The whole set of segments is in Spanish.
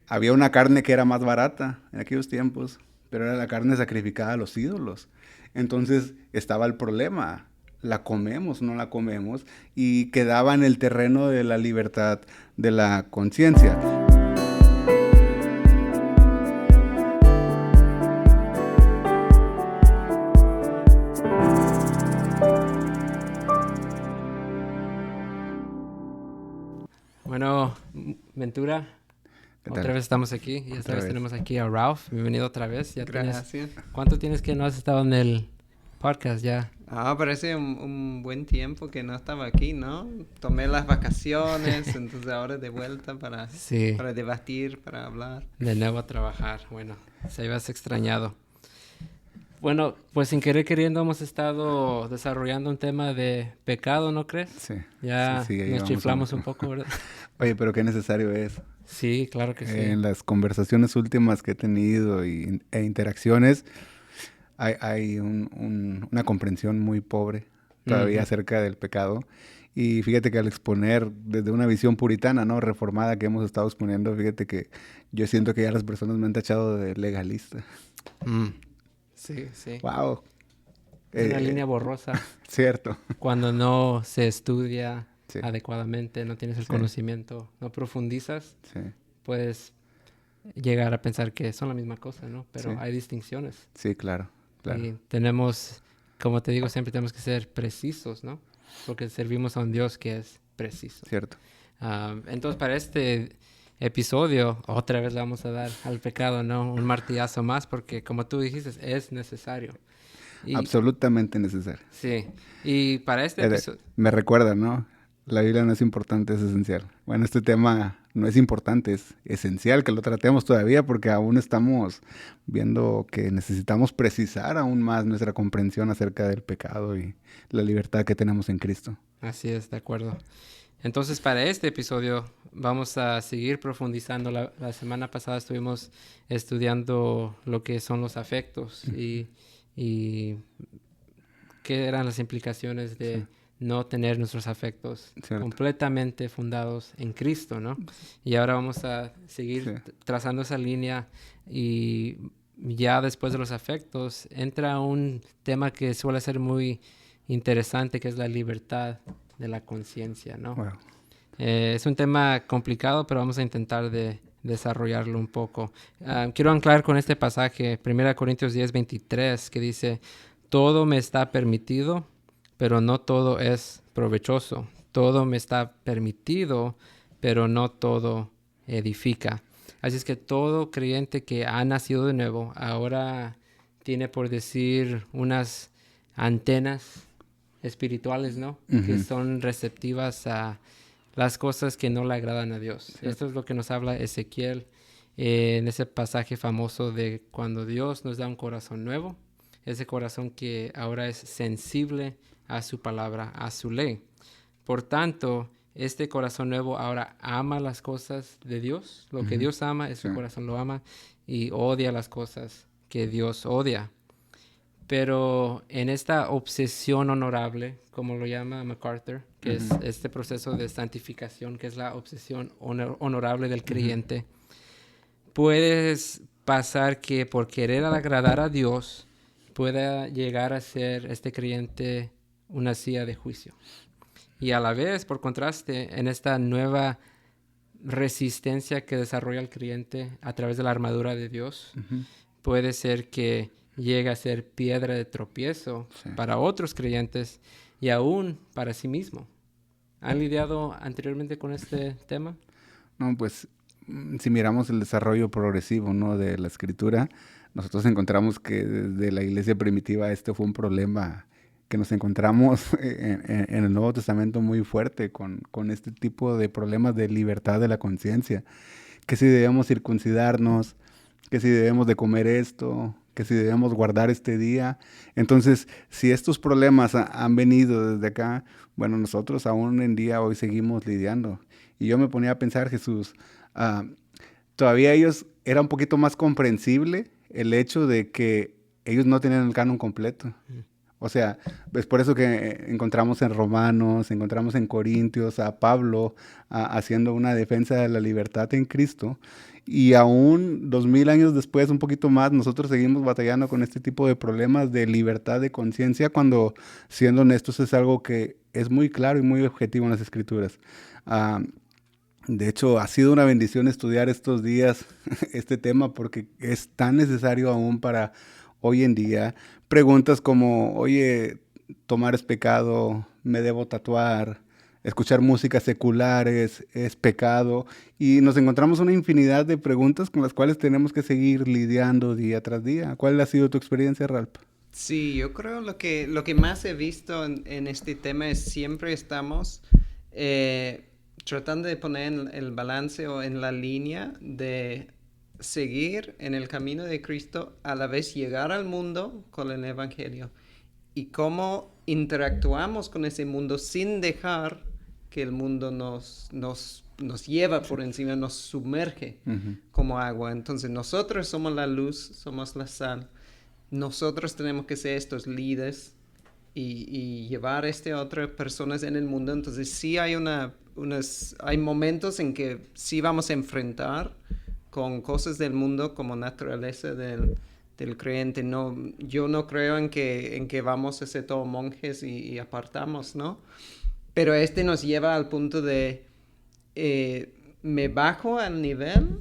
había una carne que era más barata en aquellos tiempos, pero era la carne sacrificada a los ídolos. Entonces estaba el problema. ¿La comemos o no la comemos? Y quedaba en el terreno de la libertad de la conciencia. Bueno, Ventura, ¿Qué otra tal? vez estamos aquí y esta Otra vez vez. tenemos aquí a Ralph. Bienvenido otra vez. Gracias. ¿Cuánto tienes que no has estado en el podcast ya? Parece un buen tiempo que no estaba aquí, ¿no? Tomé las vacaciones, entonces ahora de vuelta Sí, para debatir, para hablar. de nuevo a trabajar. Bueno, se habías extrañado. Bueno, pues sin querer queriendo hemos estado desarrollando un tema de pecado, ¿no crees? Sí. Ya Sí, ahí nos vamos chiflamos a- un poco, ¿verdad? Oye, pero qué necesario es. Sí, claro que sí. En las conversaciones últimas que he tenido e interacciones, hay una comprensión muy pobre todavía Ujú. acerca del pecado. Y fíjate que al exponer desde una visión puritana, ¿no? Reformada que hemos estado exponiendo, fíjate que yo siento que ya las personas me han tachado de legalista. Mm. Sí, sí. ¡Wow! Es una línea borrosa. Cierto. Cuando no se estudia Sí, adecuadamente, no tienes el sí, conocimiento, no profundizas, sí, puedes llegar a pensar que son la misma cosa, ¿no? sí, Pero hay distinciones. sí, claro, claro. Y tenemos, como te digo, siempre tenemos que ser precisos, ¿no? Porque servimos a un Dios que es preciso. Cierto. Entonces, para este episodio, otra vez le vamos a dar al pecado, ¿no? Un martillazo más, porque como tú dijiste, es necesario. Y Absolutamente necesario. sí, y para este episodio... Me recuerda, ¿no? La Biblia no es importante, es esencial. Bueno, este tema no es importante, es esencial que lo tratemos todavía porque aún estamos viendo que necesitamos precisar aún más nuestra comprensión acerca del pecado y la libertad que tenemos en Cristo. Así es, de acuerdo. Entonces, para este episodio vamos a seguir profundizando. La semana pasada estuvimos estudiando lo que son los afectos y qué eran las implicaciones de Sí. no tener nuestros afectos Cierto. completamente fundados en Cristo, ¿no? Y ahora vamos a seguir Sí. trazando esa línea y ya después de los afectos entra un tema que suele ser muy interesante, que es la libertad de la conciencia, ¿no? Wow. Es un tema complicado, pero vamos a intentar de desarrollarlo un poco. Quiero anclar con este pasaje, 1 Corintios 10:23, que dice, todo me está permitido, pero no todo es provechoso. Todo me está permitido, pero no todo edifica. Así es que todo creyente que ha nacido de nuevo ahora tiene, por decir, unas antenas espirituales, ¿no? Que Ujú. son receptivas a las cosas que no le agradan a Dios. Cierto. Esto es lo que nos habla Ezequiel en ese pasaje famoso de cuando Dios nos da un corazón nuevo, ese corazón que ahora es sensible a su palabra, a su ley. Por tanto, este corazón nuevo ahora ama las cosas de Dios. Lo que Ujú. Dios ama, ese Sí. corazón lo ama y odia las cosas que Dios odia. Pero en esta obsesión honorable, como lo llama MacArthur, que es Ujú. este proceso de santificación, que es la obsesión honorable del creyente, puedes pasar que por querer agradar a Dios pueda llegar a ser este creyente una silla de juicio. Y a la vez, por contraste, en esta nueva resistencia que desarrolla el creyente a través de la armadura de Dios, Ujú. puede ser que llegue a ser piedra de tropiezo Sí. para otros creyentes y aún para sí mismo. ¿Han lidiado anteriormente con este tema? No, pues si miramos el desarrollo progresivo, ¿no? De la escritura, nosotros encontramos que desde la iglesia primitiva este fue un problema que nos encontramos en el Nuevo Testamento muy fuerte con este tipo de problemas de libertad de la conciencia, que si debemos circuncidarnos, que si debemos de comer esto, que si debemos guardar este día. Entonces, si estos problemas han venido desde acá, bueno, nosotros aún en día hoy seguimos lidiando. Y yo me ponía a pensar, Jesús, ah, todavía ellos era un poquito más comprensible el hecho de que ellos no tenían el canon completo. O sea, es por eso que encontramos en Romanos, encontramos en Corintios a Pablo haciendo una defensa de la libertad en Cristo. Y aún 2000 años después, un poquito más, nosotros seguimos batallando con este tipo de problemas de libertad de conciencia cuando, siendo honestos, es algo que es muy claro y muy objetivo en las Escrituras. Ah, de hecho, ha sido una bendición estudiar estos días este tema porque es tan necesario aún para hoy en día. Preguntas como, oye, tomar es pecado, me debo tatuar, escuchar música secular es pecado. Y nos encontramos una infinidad de preguntas con las cuales tenemos que seguir lidiando día tras día. ¿Cuál ha sido tu experiencia, Ralph? Sí, yo creo lo que más he visto en este tema es siempre estamos tratando de poner en el balance o en la línea de seguir en el camino de Cristo, a la vez llegar al mundo con el Evangelio. Y cómo interactuamos con ese mundo sin dejar que el mundo nos lleva por encima, nos sumerge como agua. Entonces nosotros somos la luz, somos la sal. Nosotros tenemos que ser estos líderes y llevar a otras personas en el mundo. Entonces sí hay hay momentos en que sí vamos a enfrentar con cosas del mundo como naturaleza del creyente. No, yo no creo en que vamos a ser todos monjes y apartamos, ¿no? Pero nos lleva al punto de me bajo al nivel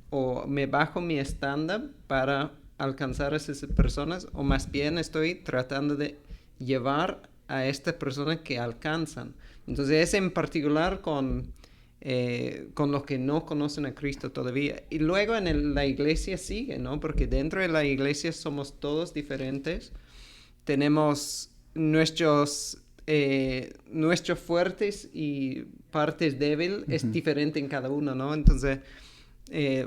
o me bajo mi estándar para alcanzar a esas personas, o más bien estoy tratando de llevar a estas personas que alcanzan. Entonces es en particular con los que no conocen a Cristo todavía. Y luego la iglesia sigue, ¿no? Porque dentro de la iglesia somos todos diferentes. Tenemos nuestros fuertes y partes débiles, es diferente en cada uno, ¿no? Entonces,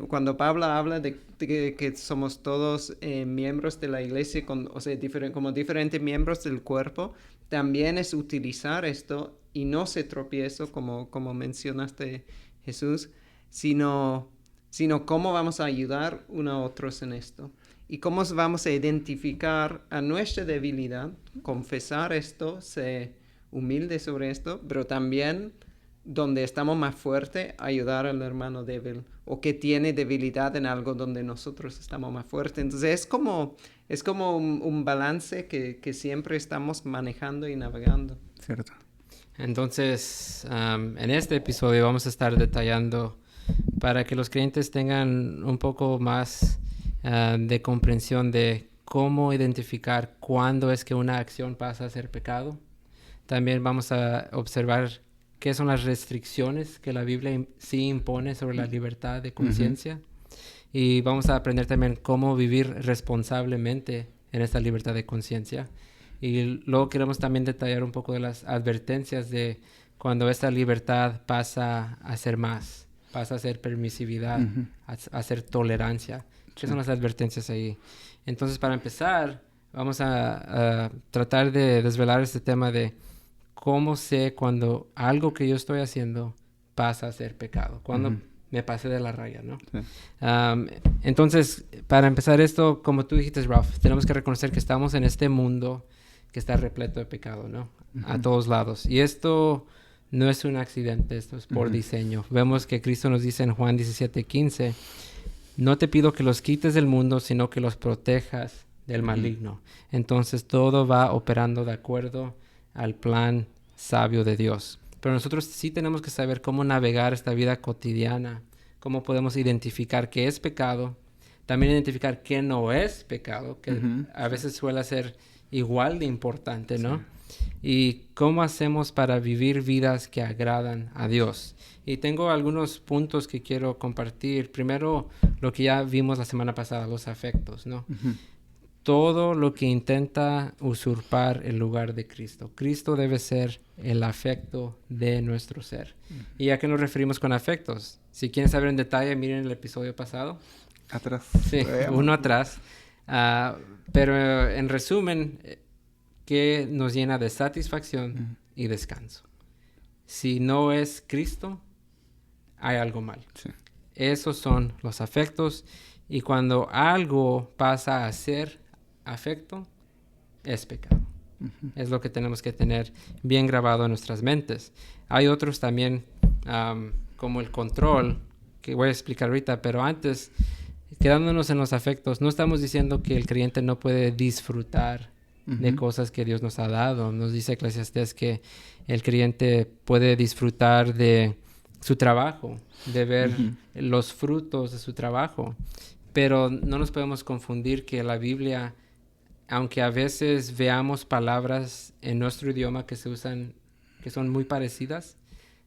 cuando Pablo habla de que somos todos miembros de la iglesia, como diferentes miembros del cuerpo, también es utilizar esto y no se tropiezo, como mencionaste, Jesús, sino cómo vamos a ayudar unos a otros en esto. Y cómo vamos a identificar a nuestra debilidad, confesar esto, ser humilde sobre esto, pero también donde estamos más fuertes, ayudar al hermano débil o que tiene debilidad en algo donde nosotros estamos más fuertes. Entonces es como un balance que siempre estamos manejando y navegando. Cierto. Entonces, en este episodio vamos a estar detallando para que los creyentes tengan un poco más de comprensión de cómo identificar cuándo es que una acción pasa a ser pecado. También vamos a observar qué son las restricciones que la Biblia sí impone sobre la libertad de conciencia. Y vamos a aprender también cómo vivir responsablemente en esta libertad de conciencia. Y luego queremos también detallar un poco de las advertencias de cuando esta libertad pasa a ser más, pasa a ser permisividad, a ser tolerancia. ¿Qué son las advertencias ahí? Entonces, para empezar, vamos a tratar de desvelar este tema de cómo sé cuando algo que yo estoy haciendo pasa a ser pecado, cuando me pasé de la raya, ¿no? Sí. Entonces, para empezar esto, como tú dijiste, Ralph, tenemos que reconocer que estamos en este mundo que está repleto de pecado, ¿no? A todos lados. Y esto no es un accidente, esto es por diseño. Vemos que Cristo nos dice en Juan 17:15, no te pido que los quites del mundo, sino que los protejas del maligno. Entonces, todo va operando de acuerdo al plan sabio de Dios. Pero nosotros sí tenemos que saber cómo navegar esta vida cotidiana, cómo podemos identificar qué es pecado, también identificar qué no es pecado, que a veces suele ser igual de importante, ¿no? Sí. Y cómo hacemos para vivir vidas que agradan a Dios. Y tengo algunos puntos que quiero compartir. Primero, lo que ya vimos la semana pasada, los afectos, ¿no? Todo lo que intenta usurpar el lugar de Cristo. Cristo debe ser el afecto de nuestro ser. ¿Y a qué nos referimos con afectos? Si quieren saber en detalle, miren el episodio pasado. Atrás. Sí, uno atrás. Pero en resumen, que nos llena de satisfacción y descanso. Si no es Cristo, hay algo mal. Sí. Esos son los afectos. Y cuando algo pasa a ser afecto, es pecado. Es lo que tenemos que tener bien grabado en nuestras mentes. Hay otros también, como el control, que voy a explicar ahorita, pero antes, quedándonos en los afectos, no estamos diciendo que el creyente no puede disfrutar de cosas que Dios nos ha dado. Nos dice Eclesiastés que el creyente puede disfrutar de su trabajo, de ver los frutos de su trabajo. Pero no nos podemos confundir que la Biblia, aunque a veces veamos palabras en nuestro idioma que se usan, que son muy parecidas,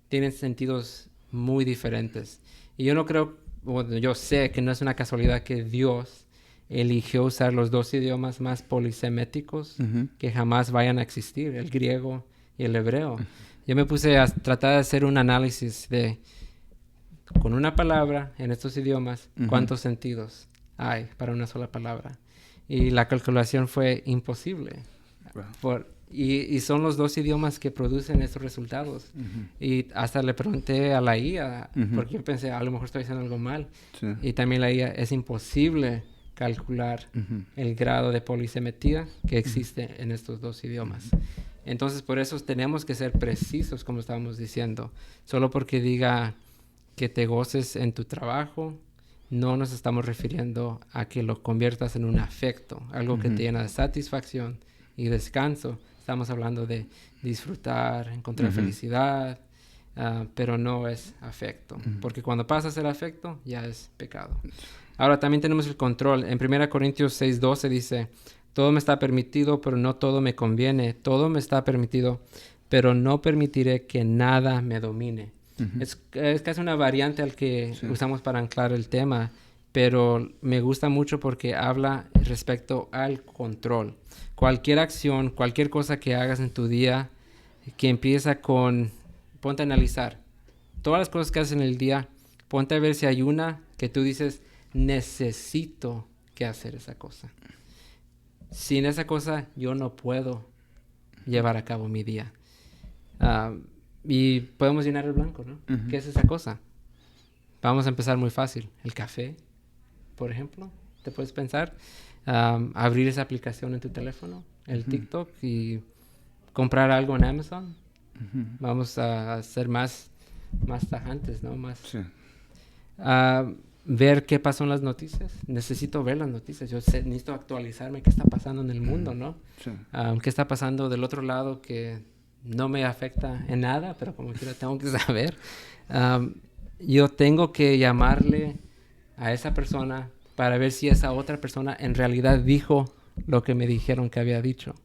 tienen sentidos muy diferentes. Y yo no creo, bueno, yo sé que no es una casualidad que Dios eligió usar los dos idiomas más poliseméticos que jamás vayan a existir, el griego y el hebreo. Yo me puse a tratar de hacer un análisis de, con una palabra en estos idiomas, cuántos sentidos hay para una sola palabra. Y la calculación fue imposible. Wow. Y son los dos idiomas que producen estos resultados. Y hasta le pregunté a la IA, porque yo pensé, a lo mejor estoy haciendo algo mal. Sí. Y también la IA, es imposible calcular el grado de polisemetría que existe en estos dos idiomas. Entonces, por eso tenemos que ser precisos, como estábamos diciendo. Solo porque diga que te goces en tu trabajo, no nos estamos refiriendo a que lo conviertas en un afecto, algo que te llena de satisfacción y descanso. Estamos hablando de disfrutar, encontrar felicidad, pero no es afecto. Porque cuando pasa a ser afecto, ya es pecado. Ahora también tenemos el control. En 1 Corintios 6:12 dice, todo me está permitido, pero no todo me conviene. Todo me está permitido, pero no permitiré que nada me domine. Es casi una variante al que usamos para anclar el tema, pero me gusta mucho porque habla respecto al control. Cualquier acción, cualquier cosa que hagas en tu día, que empieza con, ponte a analizar. Todas las cosas que haces en el día, ponte a ver si hay una que tú dices, necesito que hacer esa cosa. Sin esa cosa, yo no puedo llevar a cabo mi día. Y podemos llenar el blanco, ¿no? ¿Qué es esa cosa? Vamos a empezar muy fácil. El café, por ejemplo. ¿Te puedes pensar? Abrir esa aplicación en tu teléfono, el TikTok, y comprar algo en Amazon. Vamos a ser más tajantes, ¿no? Más... ver qué pasó en las noticias. Necesito ver las noticias. Necesito actualizarme qué está pasando en el mundo, ¿no? Qué está pasando del otro lado que no me afecta en nada, pero como quiera tengo que saber. Yo tengo que llamarle a esa persona para ver si esa otra persona en realidad dijo lo que me dijeron que había dicho.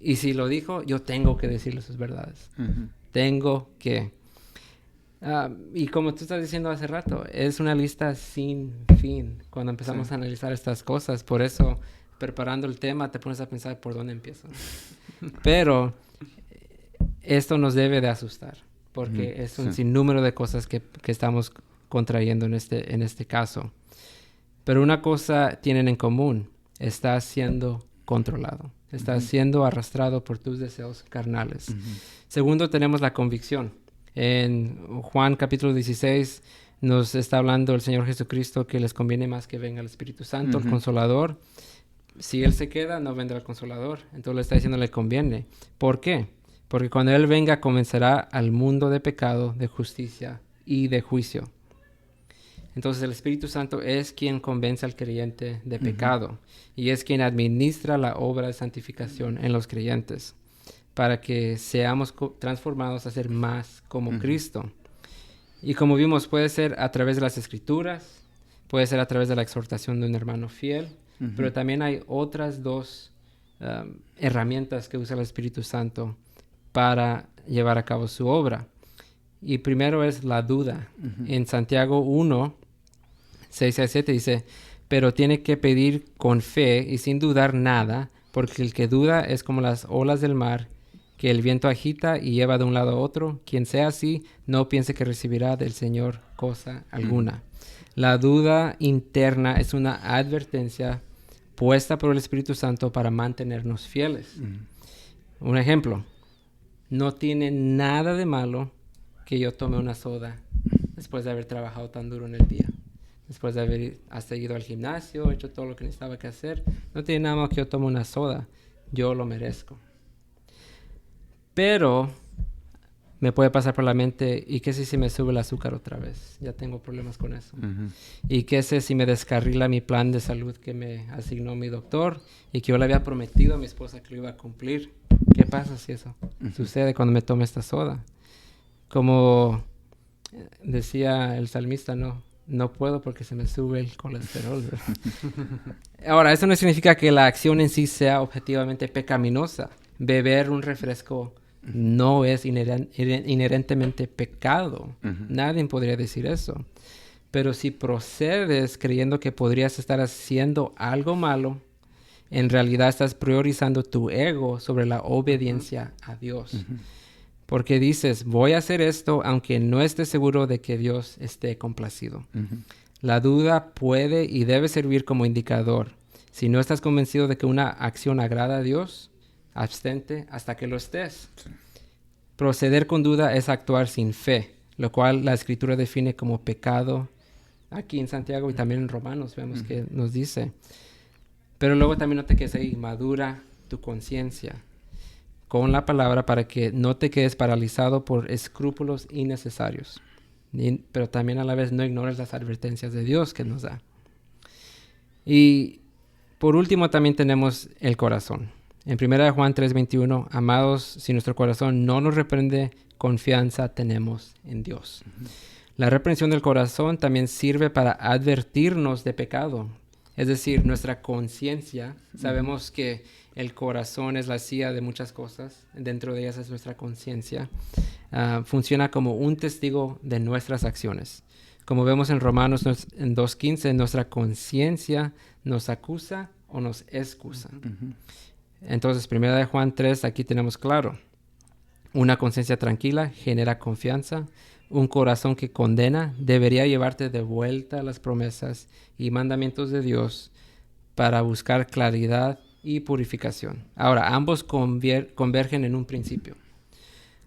Y si lo dijo, yo tengo que decirle sus verdades. Tengo que... y como tú estás diciendo hace rato, es una lista sin fin cuando empezamos a analizar estas cosas. Por eso, preparando el tema, te pones a pensar por dónde empiezo. Pero esto nos debe de asustar, porque es un sinnúmero de cosas que estamos contrayendo en este caso. Pero una cosa tienen en común: estás siendo controlado, estás siendo arrastrado por tus deseos carnales. Segundo, tenemos la convicción. En Juan capítulo 16 nos está hablando el Señor Jesucristo que les conviene más que venga el Espíritu Santo, el Consolador. Si Él se queda, no vendrá el Consolador. Entonces le está diciendo le conviene. ¿Por qué? Porque cuando Él venga comenzará al mundo de pecado, de justicia y de juicio. Entonces el Espíritu Santo es quien convence al creyente de pecado y es quien administra la obra de santificación en los creyentes para que seamos transformados a ser más como Cristo. Y como vimos, puede ser a través de las Escrituras, puede ser a través de la exhortación de un hermano fiel, pero también hay otras dos herramientas que usa el Espíritu Santo para llevar a cabo su obra. Y primero es la duda. En Santiago 1, 6-7 dice, pero tiene que pedir con fe y sin dudar nada, porque el que duda es como las olas del mar, que el viento agita y lleva de un lado a otro. Quien sea así, no piense que recibirá del Señor cosa alguna. La duda interna es una advertencia puesta por el Espíritu Santo para mantenernos fieles. Un ejemplo, no tiene nada de malo que yo tome una soda después de haber trabajado tan duro en el día. Después de haber hasta ido al gimnasio, hecho todo lo que necesitaba que hacer. No tiene nada malo que yo tome una soda. Yo lo merezco. Pero me puede pasar por la mente, ¿y qué si me sube el azúcar otra vez? Ya tengo problemas con eso. ¿Y qué sé si me descarrila mi plan de salud que me asignó mi doctor y que yo le había prometido a mi esposa que lo iba a cumplir? ¿Qué pasa si eso sucede cuando me tome esta soda? Como decía el salmista, no puedo porque se me sube el colesterol. Ahora, eso no significa que la acción en sí sea objetivamente pecaminosa. Beber un refresco no es inherentemente pecado. Nadie podría decir eso. Pero si procedes creyendo que podrías estar haciendo algo malo, en realidad estás priorizando tu ego sobre la obediencia a Dios. Porque dices, voy a hacer esto aunque no esté seguro de que Dios esté complacido. La duda puede y debe servir como indicador. Si no estás convencido de que una acción agrada a Dios, abstente hasta que lo estés. Sí. Proceder con duda es actuar sin fe, lo cual la Escritura define como pecado. Aquí en Santiago y también en Romanos vemos que nos dice. Pero luego también no te quedes ahí, madura tu conciencia con la palabra para que no te quedes paralizado por escrúpulos innecesarios. Pero también a la vez no ignores las advertencias de Dios que nos da. Y por último también tenemos el corazón. En 1 Juan 3:21, amados, si nuestro corazón no nos reprende, confianza tenemos en Dios. La reprensión del corazón también sirve para advertirnos de pecado. Es decir, nuestra conciencia, sabemos que el corazón es la silla de muchas cosas, dentro de ellas es nuestra conciencia, funciona como un testigo de nuestras acciones. Como vemos en Romanos en 2:15, nuestra conciencia nos acusa o nos excusa. Entonces, 1 Juan 3, aquí tenemos claro, una conciencia tranquila genera confianza. Un corazón que condena debería llevarte de vuelta a las promesas y mandamientos de Dios para buscar claridad y purificación. Ahora, ambos convergen en un principio.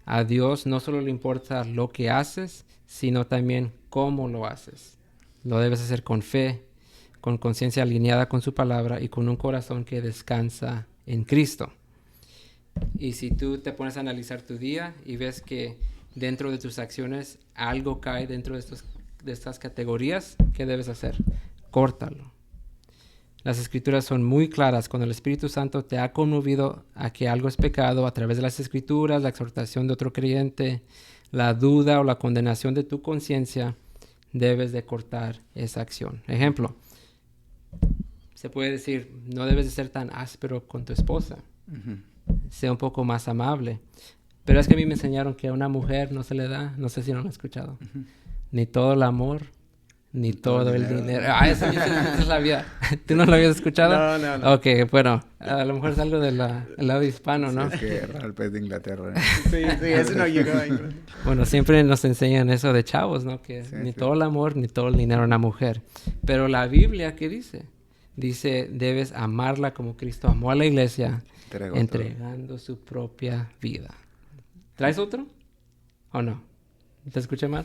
A Dios no solo le importa lo que haces, sino también cómo lo haces. Lo debes hacer con fe, con conciencia alineada con su palabra y con un corazón que descansa en Cristo. Y si tú te pones a analizar tu día y ves que dentro de tus acciones algo cae dentro de estas categorías, ¿qué debes hacer? Córtalo. Las Escrituras son muy claras. Cuando el Espíritu Santo te ha conmovido a que algo es pecado a través de las Escrituras, la exhortación de otro creyente, la duda o la condenación de tu conciencia, debes de cortar esa acción. Ejemplo, se puede decir, no debes de ser tan áspero con tu esposa. Sea un poco más amable. Pero es que a mí me enseñaron que a una mujer no se le da, no sé si no lo han escuchado, ni todo el amor, ni todo el dinero. Esa es la vida. ¿Tú no lo habías escuchado? No. Ok, bueno, a lo mejor es algo del lado hispano, ¿no? Sí, es que Ralph es de Inglaterra. Sí, eso no llegó ahí. Bueno, siempre nos enseñan eso de chavos, ¿no? Que ni todo el amor, ni todo el dinero a una mujer. Pero la Biblia, ¿qué dice? Dice, debes amarla como Cristo amó a la iglesia, entregando su propia vida. ¿Traes otro? ¿O no? ¿Te escuché mal?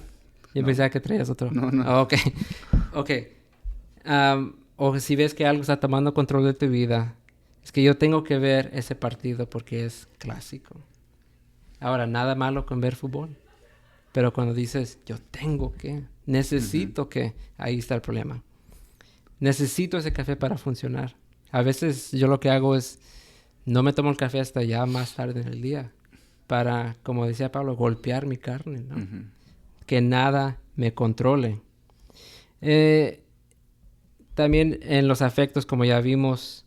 Yo pensaba que traías otro. No. Ok. O si ves que algo está tomando control de tu vida, es que yo tengo que ver ese partido porque es clásico. Ahora, nada malo con ver fútbol. Pero cuando dices, yo tengo que, necesito que, ahí está el problema. Necesito ese café para funcionar. A veces yo lo que hago es, no me tomo el café hasta ya más tarde en el día. Para, como decía Pablo, golpear mi carne, ¿no? Que nada me controle. También en los afectos, como ya vimos,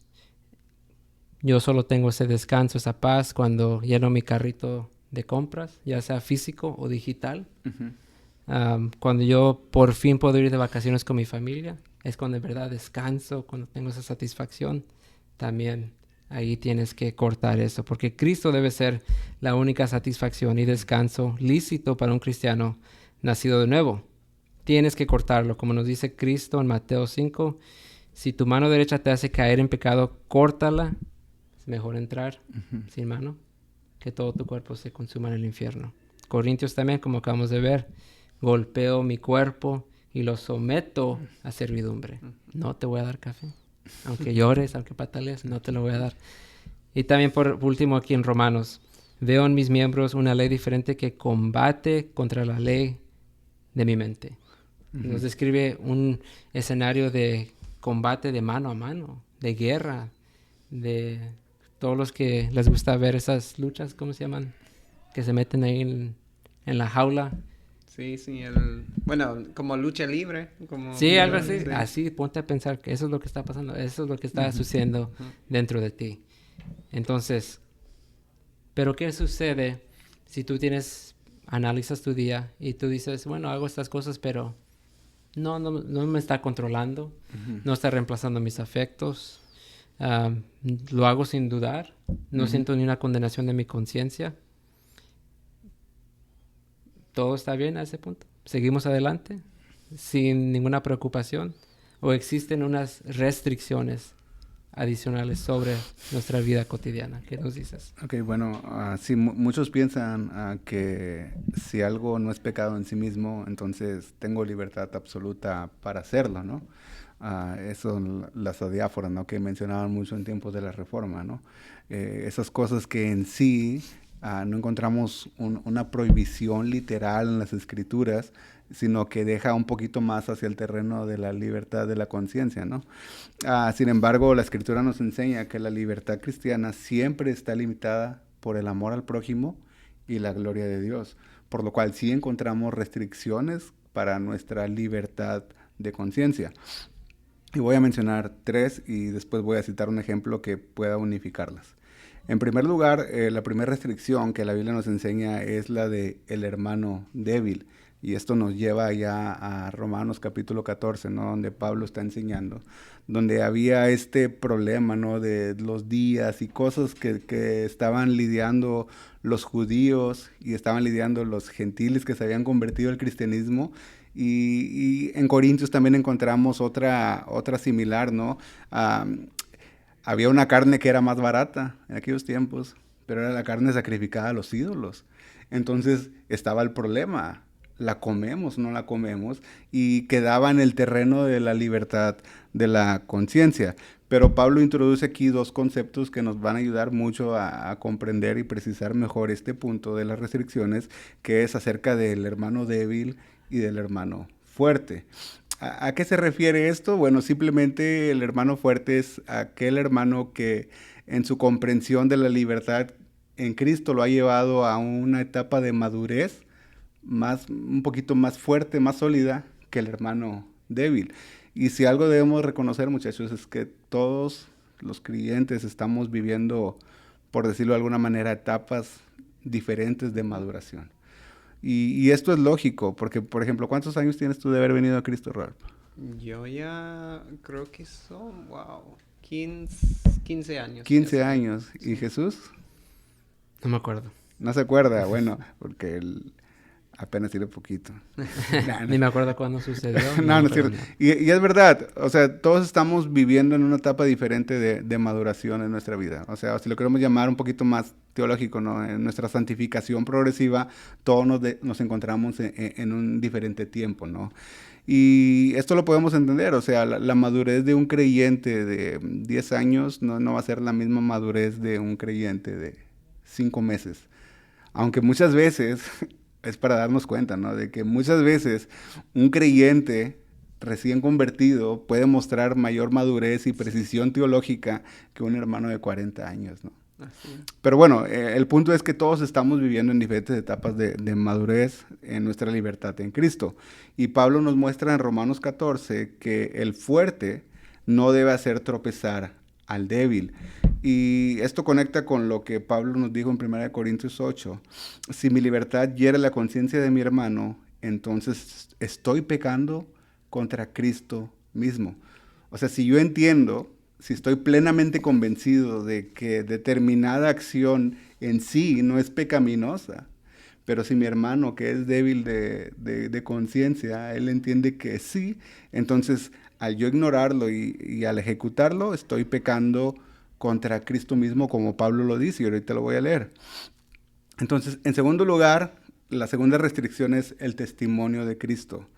yo solo tengo ese descanso, esa paz cuando lleno mi carrito de compras, ya sea físico o digital. Cuando yo por fin puedo ir de vacaciones con mi familia, es cuando de verdad descanso, cuando tengo esa satisfacción. También ahí tienes que cortar eso, porque Cristo debe ser la única satisfacción y descanso lícito para un cristiano nacido de nuevo. Tienes que cortarlo, como nos dice Cristo en Mateo 5. Si tu mano derecha te hace caer en pecado, córtala. Es mejor entrar sin mano que todo tu cuerpo se consuma en el infierno. Corintios también, como acabamos de ver, golpeo mi cuerpo y lo someto a servidumbre. No te voy a dar café. Aunque llores, aunque patalees, no te lo voy a dar. Y también por último aquí en Romanos, Veo en mis miembros una ley diferente que combate contra la ley de mi mente. Nos describe un escenario de combate de mano a mano, de guerra, de todos los que les gusta ver esas luchas, ¿cómo se llaman? Que se meten ahí en la jaula. Sí, bueno, como lucha libre. Como, Sí, algo así. sí. Así, ponte a pensar que eso es lo que está pasando, eso es lo que está sucediendo dentro de ti. Entonces, ¿pero qué sucede si tú analizas tu día y tú dices, bueno, hago estas cosas, pero no me está controlando, no está reemplazando mis afectos, lo hago sin dudar, no siento ni una condenación de mi conciencia? ¿Todo está bien a ese punto? ¿Seguimos adelante sin ninguna preocupación? ¿O existen unas restricciones adicionales sobre nuestra vida cotidiana? ¿Qué nos dices? Ok, bueno, sí, muchos piensan que si algo no es pecado en sí mismo, entonces tengo libertad absoluta para hacerlo, ¿no? Eso son las adiáforas, ¿no? Que mencionaban mucho en tiempos de la Reforma, ¿no? Esas cosas que en sí no encontramos una prohibición literal en las Escrituras, sino que deja un poquito más hacia el terreno de la libertad de la conciencia, ¿no? Sin embargo, la Escritura nos enseña que la libertad cristiana siempre está limitada por el amor al prójimo y la gloria de Dios, por lo cual sí encontramos restricciones para nuestra libertad de conciencia. Y voy a mencionar 3 y después voy a citar un ejemplo que pueda unificarlas. En primer lugar, la primera restricción que la Biblia nos enseña es la de el hermano débil. Y esto nos lleva ya a Romanos capítulo 14, ¿no? Donde Pablo está enseñando, donde había este problema, ¿no? De los días y cosas que estaban lidiando los judíos y estaban lidiando los gentiles que se habían convertido al cristianismo. Y en Corintios también encontramos otra similar, ¿no? Había una carne que era más barata en aquellos tiempos, pero era la carne sacrificada a los ídolos. Entonces estaba el problema, la comemos, no la comemos, y quedaba en el terreno de la libertad de la conciencia. Pero Pablo introduce aquí 2 conceptos que nos van a ayudar mucho a comprender y precisar mejor este punto de las restricciones, que es acerca del hermano débil y del hermano fuerte. ¿A qué se refiere esto? Bueno, simplemente el hermano fuerte es aquel hermano que en su comprensión de la libertad en Cristo lo ha llevado a una etapa de madurez un poquito más fuerte, más sólida que el hermano débil. Y si algo debemos reconocer, muchachos, es que todos los creyentes estamos viviendo, por decirlo de alguna manera, etapas diferentes de maduración. Y esto es lógico, porque, por ejemplo, ¿cuántos años tienes tú de haber venido a Cristo, Ralph? Yo ya creo que son, 15 años. 15 años. ¿Y Jesús? No me acuerdo. No se acuerda, bueno, porque él apenas tiene poquito. Ni me acuerdo cuándo sucedió. No es cierto. Y es verdad, o sea, todos estamos viviendo en una etapa diferente de maduración en nuestra vida. O sea, si lo queremos llamar un poquito más teológico, ¿no? En nuestra santificación progresiva, todos nos encontramos en un diferente tiempo, ¿no? Y esto lo podemos entender, o sea, la madurez de un creyente de 10 años no va a ser la misma madurez de un creyente de 5 meses. Aunque muchas veces es para darnos cuenta, ¿no? De que muchas veces un creyente recién convertido puede mostrar mayor madurez y precisión teológica que un hermano de 40 años, ¿no? Así. Pero bueno, el punto es que todos estamos viviendo en diferentes etapas de madurez en nuestra libertad en Cristo. Y Pablo nos muestra en Romanos 14 que el fuerte no debe hacer tropezar al débil. Y esto conecta con lo que Pablo nos dijo en 1 Corintios 8. Si mi libertad hiere la conciencia de mi hermano, entonces estoy pecando contra Cristo mismo. O sea, si yo entiendo, si estoy plenamente convencido de que determinada acción en sí no es pecaminosa, pero si mi hermano que es débil de conciencia, él entiende que sí, entonces al yo ignorarlo y al ejecutarlo, estoy pecando contra Cristo mismo, como Pablo lo dice, y ahorita lo voy a leer. Entonces, en segundo lugar, la segunda restricción es el testimonio de Cristo.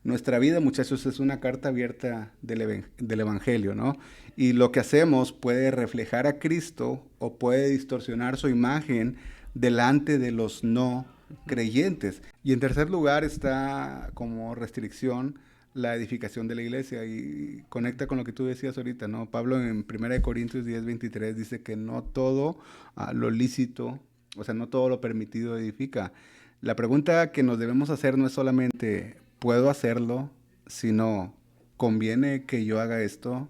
Nuestra vida, muchachos, es una carta abierta del Evangelio, ¿no? Y lo que hacemos puede reflejar a Cristo o puede distorsionar su imagen delante de los no creyentes. Y en tercer lugar está como restricción la edificación de la iglesia, y conecta con lo que tú decías ahorita, ¿no? Pablo en 1 Corintios 10:23 dice que no todo lo lícito, o sea, no todo lo permitido edifica. La pregunta que nos debemos hacer no es solamente, ¿puedo hacerlo?, sino, ¿conviene que yo haga esto?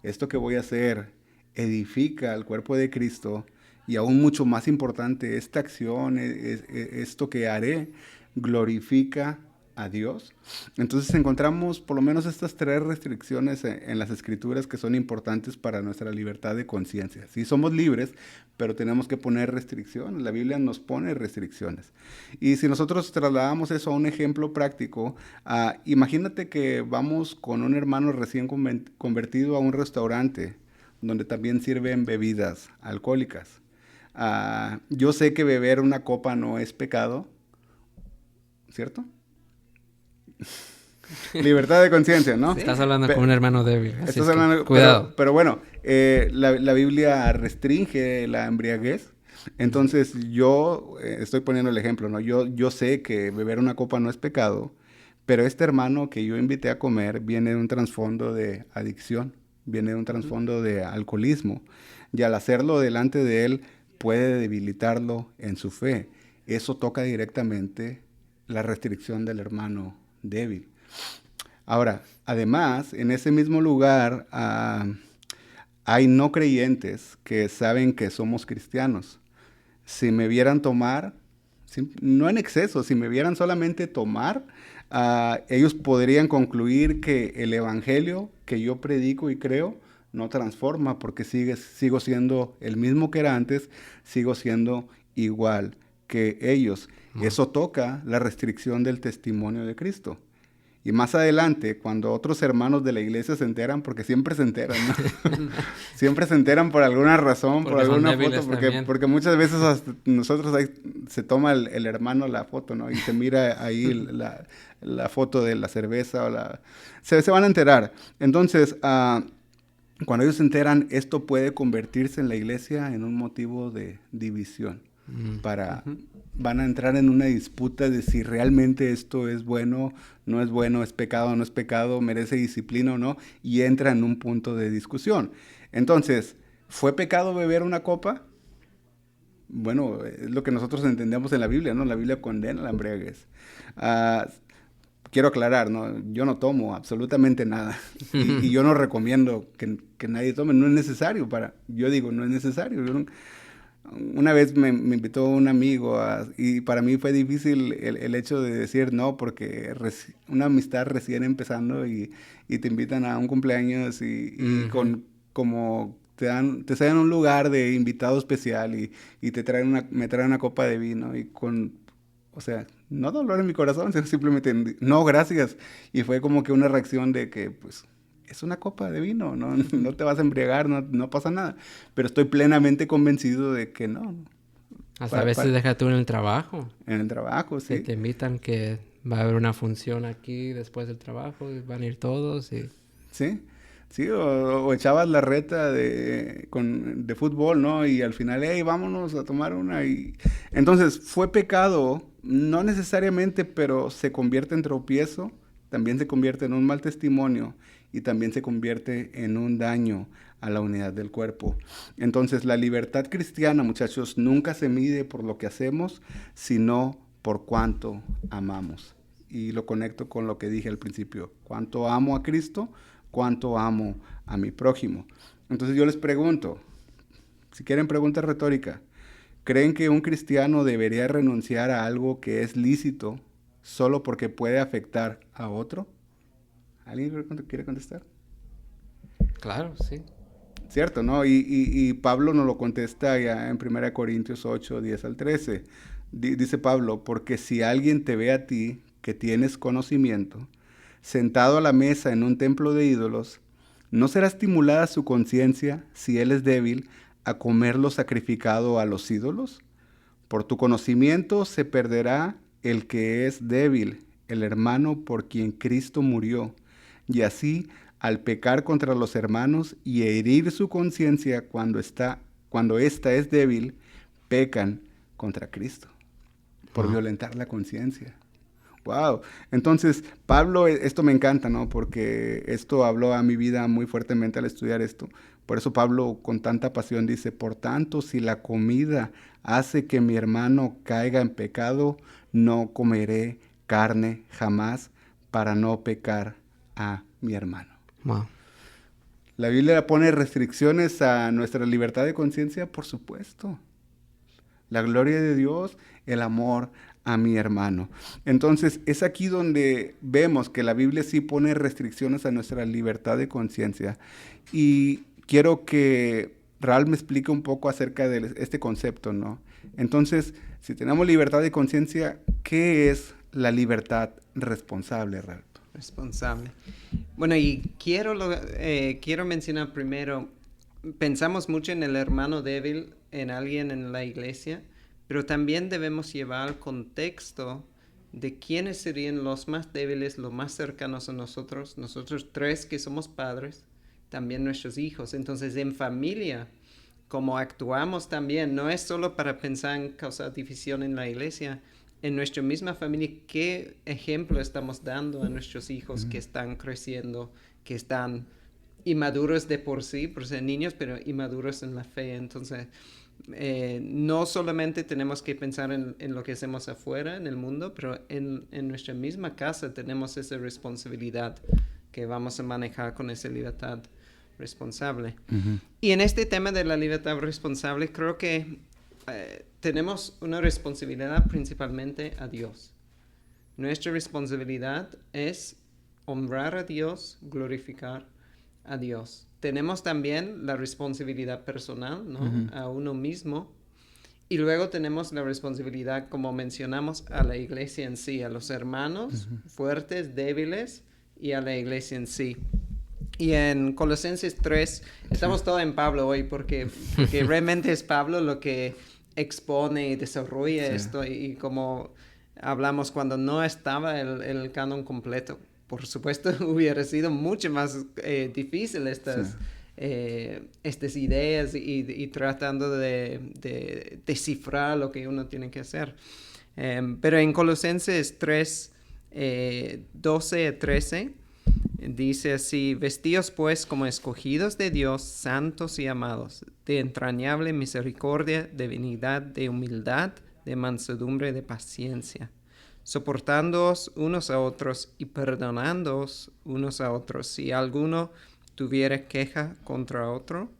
¿Esto que voy a hacer edifica al cuerpo de Cristo? Y aún mucho más importante, esta acción, esto que haré, glorifica a Dios. Entonces encontramos por lo menos estas 3 restricciones en las Escrituras que son importantes para nuestra libertad de conciencia. Sí, somos libres, pero tenemos que poner restricciones. La Biblia nos pone restricciones. Y si nosotros trasladamos eso a un ejemplo práctico, imagínate que vamos con un hermano recién convertido a un restaurante donde también sirven bebidas alcohólicas. Yo sé que beber una copa no es pecado, ¿cierto? Libertad de conciencia, ¿no? Estás hablando con un hermano débil. Así Estás es que hablando, cuidado. pero bueno, la Biblia restringe la embriaguez. Entonces yo estoy poniendo el ejemplo, ¿no? Yo sé que beber una copa no es pecado, pero este hermano que yo invité a comer viene de un trasfondo de adicción, viene de un trasfondo de alcoholismo, y al hacerlo delante de él puede debilitarlo en su fe. Eso toca directamente la restricción del hermano débil. Ahora, además, en ese mismo lugar hay no creyentes que saben que somos cristianos. Si me vieran tomar, no en exceso, si me vieran solamente tomar, ellos podrían concluir que el evangelio que yo predico y creo no transforma, porque sigo siendo el mismo que era antes, sigo siendo igual que ellos. Eso toca la restricción del testimonio de Cristo. Y más adelante, cuando otros hermanos de la iglesia se enteran, porque siempre se enteran, ¿no? Siempre se enteran por alguna razón, por alguna foto, porque muchas veces hasta nosotros ahí se toma el hermano la foto, ¿no? Y se mira ahí la foto de la cerveza se van a enterar. Entonces, cuando ellos se enteran, esto puede convertirse en la iglesia en un motivo de división. Van a entrar en una disputa de si realmente esto es bueno, no es bueno, es pecado, no es pecado, merece disciplina o no, y entra en un punto de discusión. Entonces, ¿fue pecado beber una copa? Bueno, es lo que nosotros entendemos en la Biblia, ¿no? La Biblia condena la embriaguez. Quiero aclarar, ¿no? Yo no tomo absolutamente nada. Y yo no recomiendo que nadie tome. No es necesario yo digo, no es necesario. Una vez me invitó un amigo y para mí fue difícil el hecho de decir no, porque una amistad recién empezando y te invitan a un cumpleaños y como te dan un lugar de invitado especial y me traen una copa de vino y o sea, no dolor en mi corazón, sino simplemente no, gracias. Y fue como que una reacción de que, pues, es una copa de vino, no te vas a embriagar, no pasa nada. Pero estoy plenamente convencido de que no. Hasta a veces deja tú en el trabajo. En el trabajo, sí. Que te invitan que va a haber una función aquí después del trabajo y van a ir todos. Sí, o echabas la reta de fútbol, ¿no? Y al final, hey, vámonos a tomar una. Entonces, fue pecado, no necesariamente, pero se convierte en tropiezo, también se convierte en un mal testimonio y también se convierte en un daño a la unidad del cuerpo. Entonces, la libertad cristiana, muchachos, nunca se mide por lo que hacemos, sino por cuánto amamos. Y lo conecto con lo que dije al principio. Cuánto amo a Cristo, cuánto amo a mi prójimo. Entonces yo les pregunto, si quieren pregunta retórica, ¿creen que un cristiano debería renunciar a algo que es lícito solo porque puede afectar a otro? ¿Alguien quiere contestar? Claro, sí. Cierto, ¿no? Y Pablo nos lo contesta ya en 1 Corintios 8, 10 al 13. Dice Pablo, porque si alguien te ve a ti que tienes conocimiento, sentado a la mesa en un templo de ídolos, ¿no será estimulada su conciencia, si él es débil, a comer lo sacrificado a los ídolos? Por tu conocimiento se perderá el que es débil, el hermano por quien Cristo murió, y así, al pecar contra los hermanos y herir su conciencia cuando ésta es débil, pecan contra Cristo, por violentar la conciencia. Wow. Entonces, Pablo, esto me encanta, ¿no? Porque esto habló a mi vida muy fuertemente al estudiar esto. Por eso Pablo con tanta pasión dice, por tanto, si la comida hace que mi hermano caiga en pecado, no comeré carne jamás para no pecar a mi hermano. Wow. ¿La Biblia pone restricciones a nuestra libertad de conciencia? Por supuesto. La gloria de Dios, el amor a mi hermano. Entonces, es aquí donde vemos que la Biblia sí pone restricciones a nuestra libertad de conciencia. Y quiero que Raúl me explique un poco acerca de este concepto, ¿no? Entonces, si tenemos libertad de conciencia, ¿qué es la libertad responsable, Raúl? Responsable. Bueno, y quiero mencionar primero, pensamos mucho en el hermano débil, en alguien en la iglesia, pero también debemos llevar al contexto de quiénes serían los más débiles, los más cercanos a nosotros tres que somos padres, también nuestros hijos. Entonces, en familia, como actuamos también, no es solo para pensar en causar división en la iglesia, en nuestra misma familia, ¿qué ejemplo estamos dando a nuestros hijos que están creciendo, que están inmaduros de por sí, por ser niños, pero inmaduros en la fe? Entonces, no solamente tenemos que pensar en lo que hacemos afuera, en el mundo, pero en nuestra misma casa tenemos esa responsabilidad que vamos a manejar con esa libertad responsable. Uh-huh. Y en este tema de la libertad responsable, creo que tenemos una responsabilidad principalmente a Dios. Nuestra responsabilidad es honrar a Dios, glorificar a Dios. Tenemos también la responsabilidad personal, ¿no? Uh-huh. A uno mismo. Y luego tenemos la responsabilidad, como mencionamos, a la iglesia en sí, a los hermanos uh-huh. fuertes, débiles, y a la iglesia en sí. Y en Colosenses 3, estamos todos en Pablo hoy, porque realmente es Pablo lo que expone y desarrolla esto, y como hablamos cuando no estaba el canon completo. Por supuesto, hubiera sido mucho más difícil estas ideas y tratando de descifrar lo que uno tiene que hacer. Pero en Colosenses 3, 12 a 13, dice así: vestíos pues como escogidos de Dios, santos y amados, de entrañable misericordia, de benignidad, de humildad, de mansedumbre, de paciencia, soportándoos unos a otros y perdonándoos unos a otros, si alguno tuviera queja contra otro,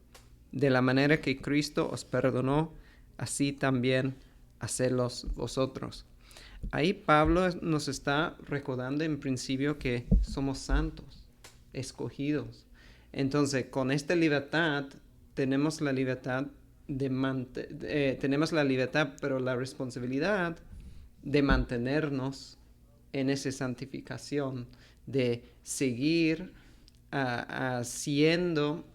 de la manera que Cristo os perdonó, así también hacedlos vosotros. Ahí Pablo nos está recordando en principio que somos santos, escogidos. Entonces, con esta libertad, tenemos la libertad pero la responsabilidad de mantenernos en esa santificación, de seguir haciendo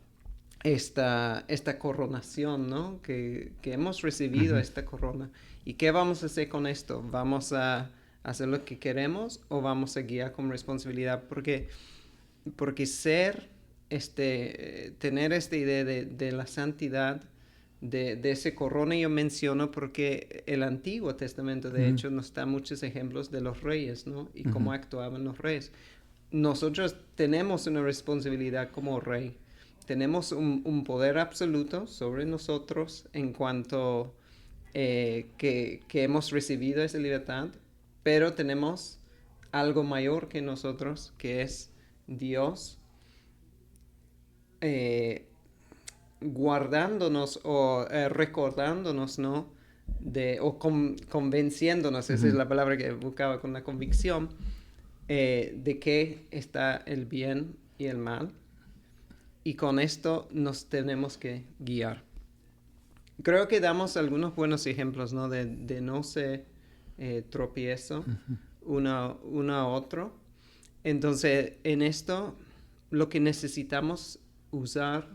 esta coronación, ¿no? Que hemos recibido uh-huh. esta corona. ¿Y qué vamos a hacer con esto? ¿Vamos a hacer lo que queremos o vamos a guiar con responsabilidad? Porque tener esta idea de la santidad, de ese corona, yo menciono porque el Antiguo Testamento, de uh-huh. hecho, nos da muchos ejemplos de los reyes, ¿no? Y uh-huh. cómo actuaban los reyes. Nosotros tenemos una responsabilidad como rey. Tenemos un poder absoluto sobre nosotros en cuanto que hemos recibido esa libertad, pero tenemos algo mayor que nosotros, que es Dios guardándonos o recordándonos, ¿no? Convenciéndonos, uh-huh. esa es la palabra que buscaba, con la convicción de que está el bien y el mal. Y con esto nos tenemos que guiar. Creo que damos algunos buenos ejemplos, ¿no? De no ser tropiezo uh-huh. uno a otro. Entonces, en esto, lo que necesitamos usar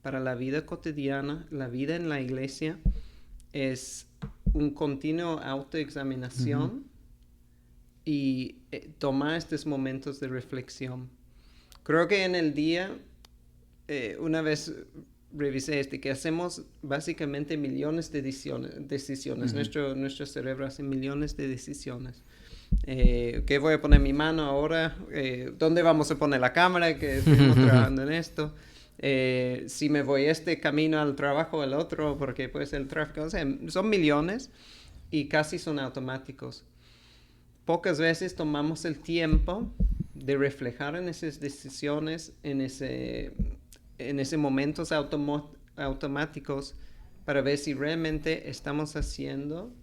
para la vida cotidiana, la vida en la iglesia, es un continuo autoexaminación uh-huh. y tomar estos momentos de reflexión. Creo que en el día, una vez revisé que hacemos básicamente millones de decisiones. Nuestro cerebro hace millones de decisiones. ¿Qué voy a poner mi mano ahora? ¿Dónde vamos a poner la cámara? Que estamos trabajando en esto. Si me voy este camino al trabajo o el otro, porque pues el tráfico, o sea, son millones y casi son automáticos. Pocas veces tomamos el tiempo de reflejar en esas decisiones, en ese momentos automáticos, para ver si realmente estamos haciendo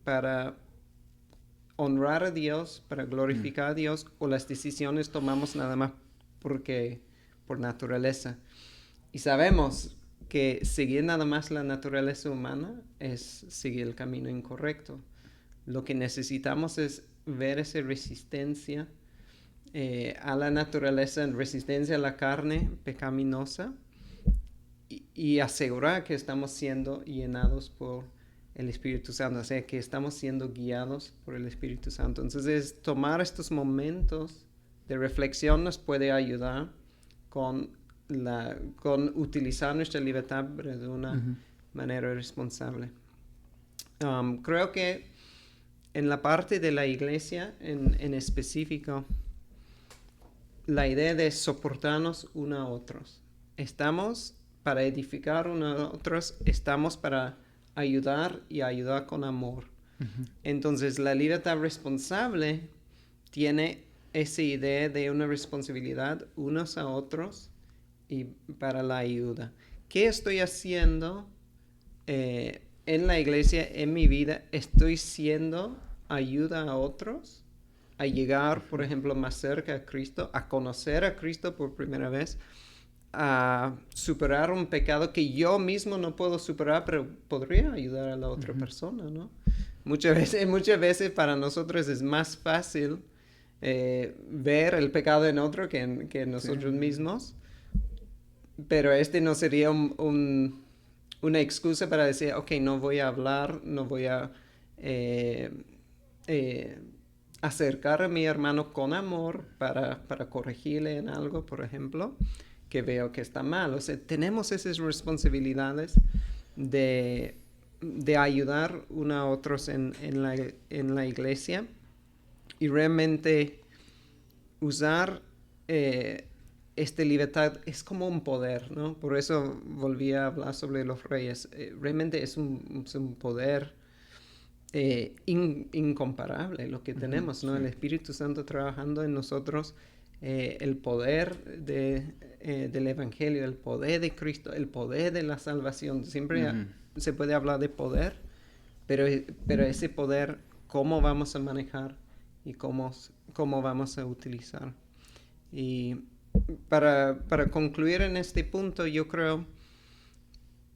para honrar a Dios, para glorificar a Dios, o las decisiones tomamos nada más por naturaleza. Y sabemos que seguir nada más la naturaleza humana es seguir el camino incorrecto. Lo que necesitamos es ver esa resistencia a la naturaleza, resistencia a la carne pecaminosa, y asegurar que estamos siendo llenados por el Espíritu Santo, o sea, que estamos siendo guiados por el Espíritu Santo. Entonces, tomar estos momentos de reflexión nos puede ayudar con utilizar nuestra libertad de una manera responsable. Creo que en la parte de la iglesia en específico, la idea de soportarnos unos a otros. Estamos para edificar unos a otros, estamos para ayudar y ayudar con amor. Entonces, la libertad responsable tiene esa idea de una responsabilidad unos a otros y para la ayuda. ¿Qué estoy haciendo en la iglesia, en mi vida? ¿Estoy siendo ayuda a otros a llegar, por ejemplo, más cerca a Cristo, a conocer a Cristo por primera vez, a superar un pecado que yo mismo no puedo superar, pero podría ayudar a la otra persona, ¿no? Muchas veces para nosotros es más fácil ver el pecado en otro que en nosotros mismos, pero no sería una excusa para decir, ok, no voy a hablar, no voy a acercar a mi hermano con amor para corregirle en algo, por ejemplo, que veo que está mal. O sea, tenemos esas responsabilidades de ayudar unos a otros en la iglesia, y realmente usar esta libertad es como un poder, ¿no? Por eso volví a hablar sobre los reyes. Realmente es un poder incomparable lo que tenemos, ¿no? Sí. El Espíritu Santo trabajando en nosotros, el poder del Evangelio, el poder de Cristo, el poder de la salvación. Siempre se puede hablar de poder, pero ese poder, ¿cómo vamos a manejar y cómo vamos a utilizar? Y para concluir en este punto, yo creo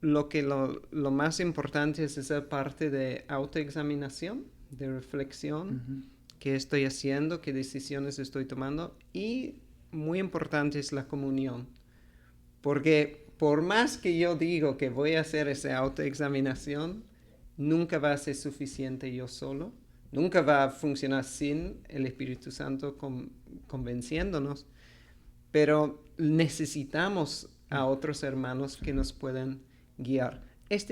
lo más importante es esa parte de autoexaminación, de reflexión. ¿Qué estoy haciendo? ¿Qué decisiones estoy tomando? Y muy importante es la comunión. Porque por más que yo digo que voy a hacer esa autoexaminación, nunca va a ser suficiente yo solo. Nunca va a funcionar sin el Espíritu Santo convenciéndonos. Pero necesitamos a otros hermanos que nos puedan guiar.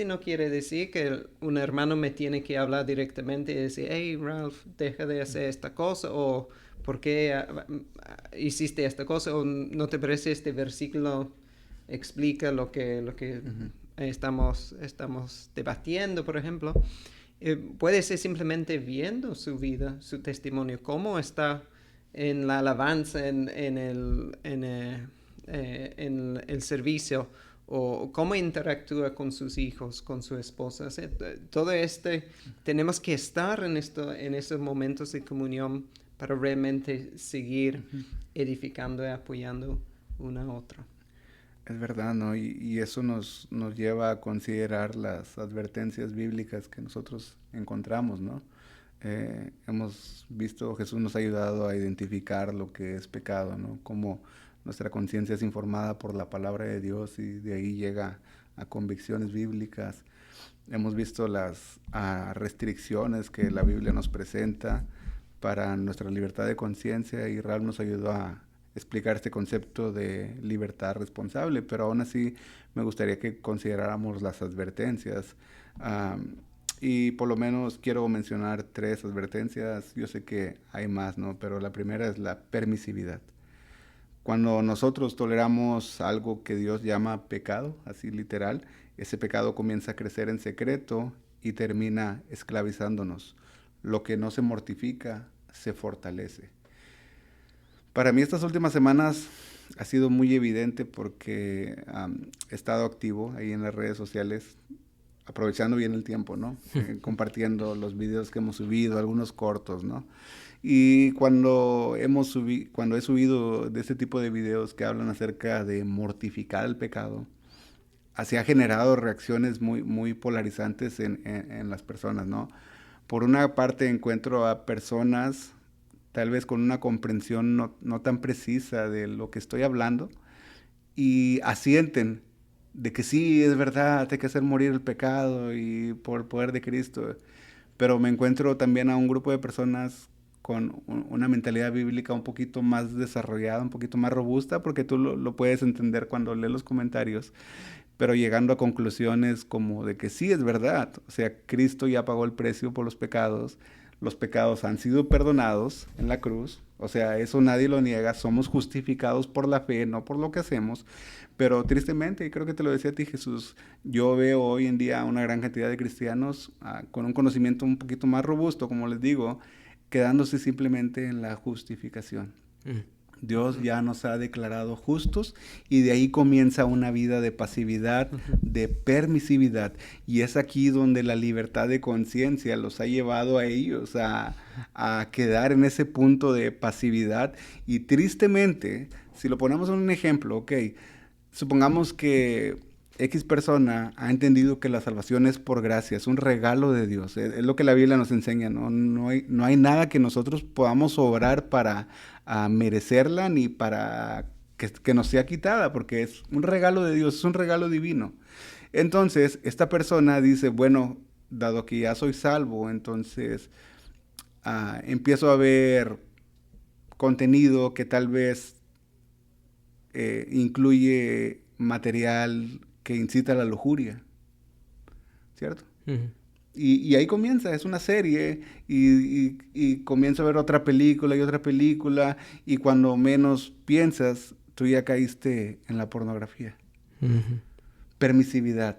No quiere decir que un hermano me tiene que hablar directamente y decir, hey, Ralph, deja de hacer esta cosa, o ¿por qué hiciste esta cosa? O ¿no te parece este versículo explica lo que estamos debatiendo, por ejemplo? Puede ser simplemente viendo su vida, su testimonio, cómo está en la alabanza, en el servicio, o cómo interactúa con sus hijos, con su esposa. Todo tenemos que estar en esos momentos de comunión para realmente seguir edificando y apoyando una a otra. Es verdad, ¿no? Y eso nos lleva a considerar las advertencias bíblicas que nosotros encontramos, ¿no? Hemos visto, Jesús nos ha ayudado a identificar lo que es pecado, ¿no? Cómo nuestra conciencia es informada por la palabra de Dios y de ahí llega a convicciones bíblicas. Hemos visto las restricciones que la Biblia nos presenta para nuestra libertad de conciencia, y Ralph nos ayudó a explicar este concepto de libertad responsable, pero aún así me gustaría que consideráramos las advertencias. Y por lo menos quiero mencionar 3 advertencias. Yo sé que hay más, ¿no? Pero la primera es la permisividad. Cuando nosotros toleramos algo que Dios llama pecado, así literal, ese pecado comienza a crecer en secreto y termina esclavizándonos. Lo que no se mortifica se fortalece. Para mí estas últimas semanas ha sido muy evidente porque he estado activo ahí en las redes sociales, aprovechando bien el tiempo, ¿no? Compartiendo los videos que hemos subido, algunos cortos, ¿no? Y cuando he subido de este tipo de videos que hablan acerca de mortificar el pecado, así ha generado reacciones muy, muy polarizantes en las personas, ¿no? Por una parte encuentro a personas tal vez con una comprensión no tan precisa de lo que estoy hablando y asienten de que sí, es verdad, hay que hacer morir el pecado y por el poder de Cristo. Pero me encuentro también a un grupo de personas con una mentalidad bíblica un poquito más desarrollada, un poquito más robusta, porque tú lo puedes entender cuando lees los comentarios, pero llegando a conclusiones como de que sí, es verdad. O sea, Cristo ya pagó el precio por los pecados han sido perdonados en la cruz, o sea, eso nadie lo niega, somos justificados por la fe, no por lo que hacemos, pero tristemente, y creo que te lo decía a ti, Jesús, yo veo hoy en día una gran cantidad de cristianos con un conocimiento un poquito más robusto, como les digo, quedándose simplemente en la justificación. Dios ya nos ha declarado justos y de ahí comienza una vida de pasividad, de permisividad. Y es aquí donde la libertad de conciencia los ha llevado a ellos a quedar en ese punto de pasividad. Y tristemente, si lo ponemos en un ejemplo, ok, supongamos que X persona ha entendido que la salvación es por gracia, es un regalo de Dios, es lo que la Biblia nos enseña, ¿no? No hay nada que nosotros podamos obrar para merecerla ni para que nos sea quitada, porque es un regalo de Dios, es un regalo divino. Entonces, esta persona dice, bueno, dado que ya soy salvo, entonces empiezo a ver contenido que tal vez incluye material que incita a la lujuria, ¿cierto? Y ahí comienza, es una serie, y comienzo a ver otra película y cuando menos piensas, tú ya caíste en la pornografía. Permisividad.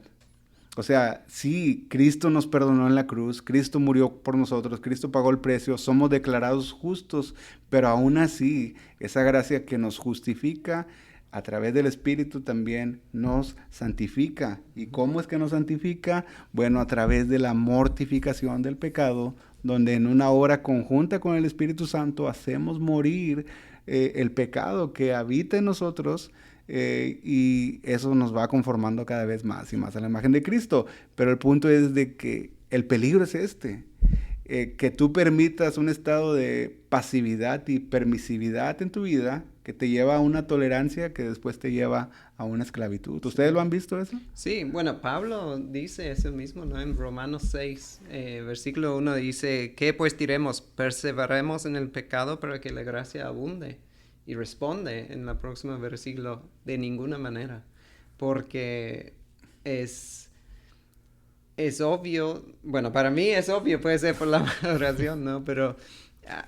O sea, sí, Cristo nos perdonó en la cruz, Cristo murió por nosotros, Cristo pagó el precio, somos declarados justos, pero aún así, esa gracia que nos justifica a través del Espíritu también nos santifica. ¿Y cómo es que nos santifica? Bueno, a través de la mortificación del pecado, donde en una obra conjunta con el Espíritu Santo hacemos morir el pecado que habita en nosotros, y eso nos va conformando cada vez más y más a la imagen de Cristo. Pero el punto es de que el peligro es que tú permitas un estado de pasividad y permisividad en tu vida que te lleva a una tolerancia que después te lleva a una esclavitud. ¿Ustedes lo han visto eso? Sí, bueno, Pablo dice eso mismo, ¿no? En Romanos 6, versículo 1 dice, ¿qué pues diremos? Perseveremos en el pecado para que la gracia abunde. Y responde en la próxima versículo, de ninguna manera, porque es obvio, bueno, para mí es obvio, puede ser por la oración, ¿no? Pero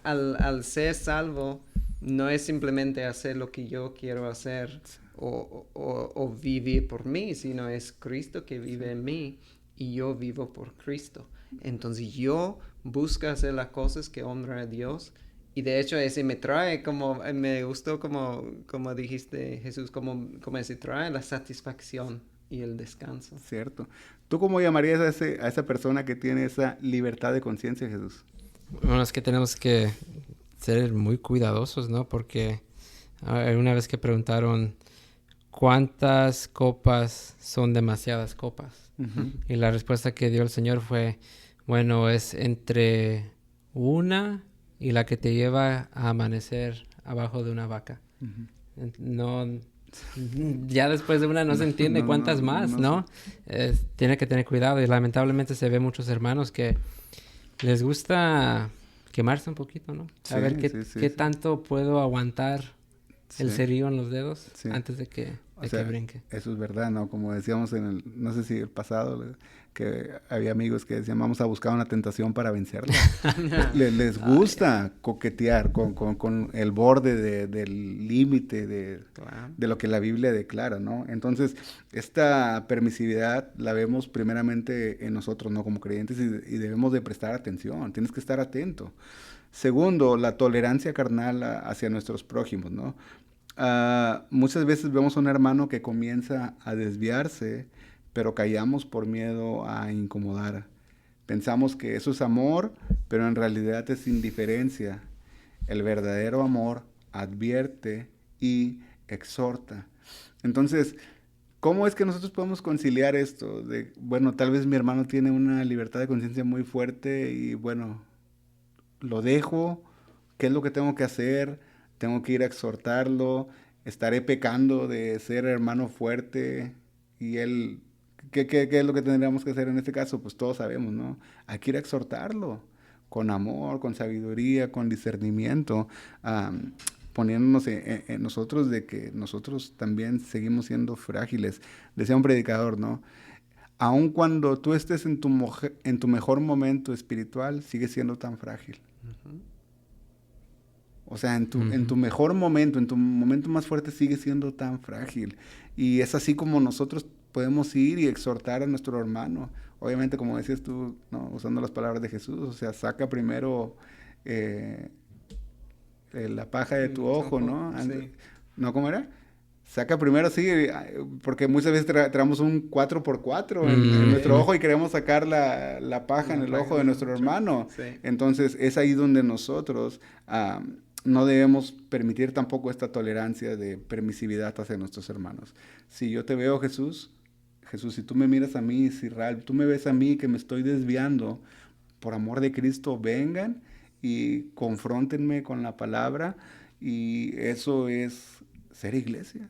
al ser salvo, no es simplemente hacer lo que yo quiero hacer o vivir por mí, sino es Cristo que vive en mí y yo vivo por Cristo. Entonces yo busco hacer las cosas que honran a Dios. Y de hecho ese me trae, me gustó como dijiste, Jesús, como se trae la satisfacción y el descanso. Cierto. ¿Tú cómo llamarías a esa persona que tiene esa libertad de conciencia, Jesús? Bueno, es que tenemos que ser muy cuidadosos, ¿no? Porque una vez que preguntaron cuántas copas son demasiadas copas. Y la respuesta que dio el Señor fue, bueno, es entre una y la que te lleva a amanecer abajo de una vaca. No, ya después de una no se entiende cuántas más, ¿no? Tiene que tener cuidado y lamentablemente se ve muchos hermanos que les gusta quemarse un poquito, ¿no? A ver qué tanto puedo aguantar el Sí. cerillo en los dedos Sí. antes de que O sea, brinque. eso es verdad, ¿no? Como decíamos en el, no sé si el pasado, que había amigos que decían, vamos a buscar una tentación para vencerla. Les gusta coquetear con el borde del límite Claro. de lo que la Biblia declara, ¿no? Entonces, esta permisividad la vemos primeramente en nosotros, ¿no? Como creyentes y debemos de prestar atención, tienes que estar atento. Segundo, la tolerancia carnal hacia nuestros prójimos, ¿no? Muchas veces vemos a un hermano que comienza a desviarse, pero callamos por miedo a incomodar. Pensamos que eso es amor, pero en realidad es indiferencia. El verdadero amor advierte y exhorta. Entonces, ¿cómo es que nosotros podemos conciliar esto? De, bueno, tal vez mi hermano tiene una libertad de conciencia muy fuerte y bueno, lo dejo, ¿qué es lo que tengo que hacer? Tengo que ir a exhortarlo, estaré pecando de ser hermano fuerte y él, ¿qué es lo que tendríamos que hacer en este caso? Pues todos sabemos, ¿no? Hay que ir a exhortarlo con amor, con sabiduría, con discernimiento, poniéndonos en nosotros de que nosotros también seguimos siendo frágiles. Decía un predicador, ¿no? Aun cuando tú estés en tu mejor momento espiritual, sigues siendo tan frágil. O sea, en tu mejor momento, en tu momento más fuerte, sigues siendo tan frágil. Y es así como nosotros podemos ir y exhortar a nuestro hermano. Obviamente, como decías tú, ¿no? Usando las palabras de Jesús, o sea, saca primero eh, la paja de tu ojo, ¿no? Sí. ¿No cómo era? Saca primero, sí, porque muchas veces traemos un 4x4 en nuestro Ujú. ojo y queremos sacar la paja en La el paja ojo de del nuestro otro. hermano. Sí. Entonces es ahí donde nosotros no debemos permitir tampoco esta tolerancia de permisividad hacia nuestros hermanos. Si yo te veo, Jesús, si tú me miras a mí, si Ralph, tú me ves a mí que me estoy desviando, por amor de Cristo, vengan y confróntenme con la palabra y eso es ser iglesia.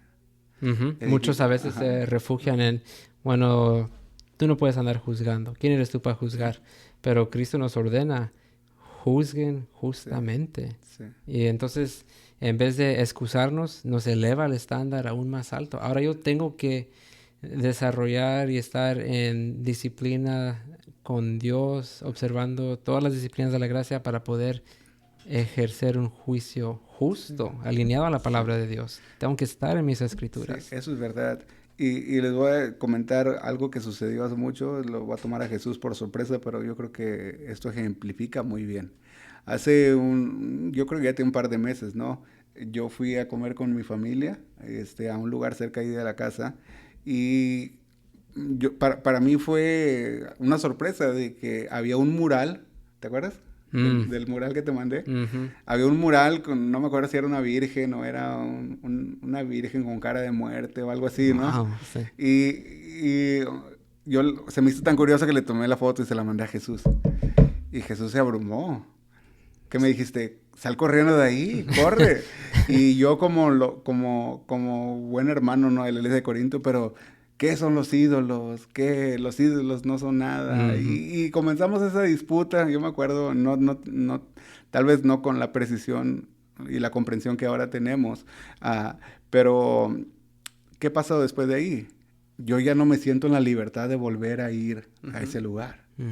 Ujú. Muchos a veces Ajá. se refugian en, bueno, tú no puedes andar juzgando. ¿Quién eres tú para juzgar? Pero Cristo nos ordena, juzguen Sí, justamente. sí, Y entonces, en vez de excusarnos, nos eleva el estándar aún más alto. Ahora yo tengo que desarrollar y estar en disciplina con Dios, observando todas las disciplinas de la gracia para poder ejercer un juicio justo, alineado a la sí, palabra de Dios. Tengo que estar en mis sí, escrituras. eso es verdad. Y les voy a comentar algo que sucedió hace mucho, lo voy a tomar a Jesús por sorpresa, pero yo creo que esto ejemplifica muy bien. Yo creo que ya tiene un par de meses, ¿no? Yo fui a comer con mi familia, a un lugar cerca ahí de la casa, y para mí fue una sorpresa de que había un mural, ¿te acuerdas? Mm, Del mural que te mandé. ujú. Había un mural con, no me acuerdo si era una virgen o era una virgen con cara de muerte o algo así, ¿no? Wow, sí. Y se me hizo tan curioso que le tomé la foto y se la mandé a Jesús. Y Jesús se abrumó. ¿Qué me dijiste? Sal corriendo de ahí, corre. Y yo como buen hermano, ¿no? De la iglesia de Corinto, pero ¿qué son los ídolos? ¿Qué? Los ídolos no son nada. Ujú. Y comenzamos esa disputa, yo me acuerdo, tal vez no con la precisión y la comprensión que ahora tenemos, pero ¿qué pasó después de ahí? Yo ya no me siento en la libertad de volver a ir a ese lugar. Mm.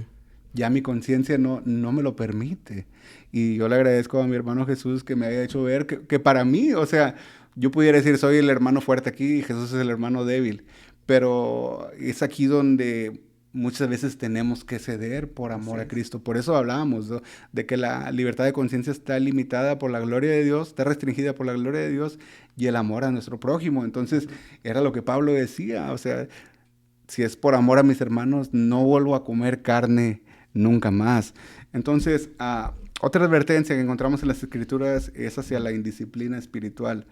Ya mi conciencia no me lo permite. Y yo le agradezco a mi hermano Jesús que me haya hecho ver que para mí, o sea, yo pudiera decir, soy el hermano fuerte aquí y Jesús es el hermano débil. Pero es aquí donde muchas veces tenemos que ceder por amor Así a es. Cristo. Por eso hablamos, ¿no? De que la libertad de conciencia está limitada por la gloria de Dios, está restringida por la gloria de Dios y el amor a nuestro prójimo. Entonces, era lo que Pablo decía, o sea, si es por amor a mis hermanos, no vuelvo a comer carne nunca más. Entonces, otra advertencia que encontramos en las Escrituras es hacia la indisciplina espiritual.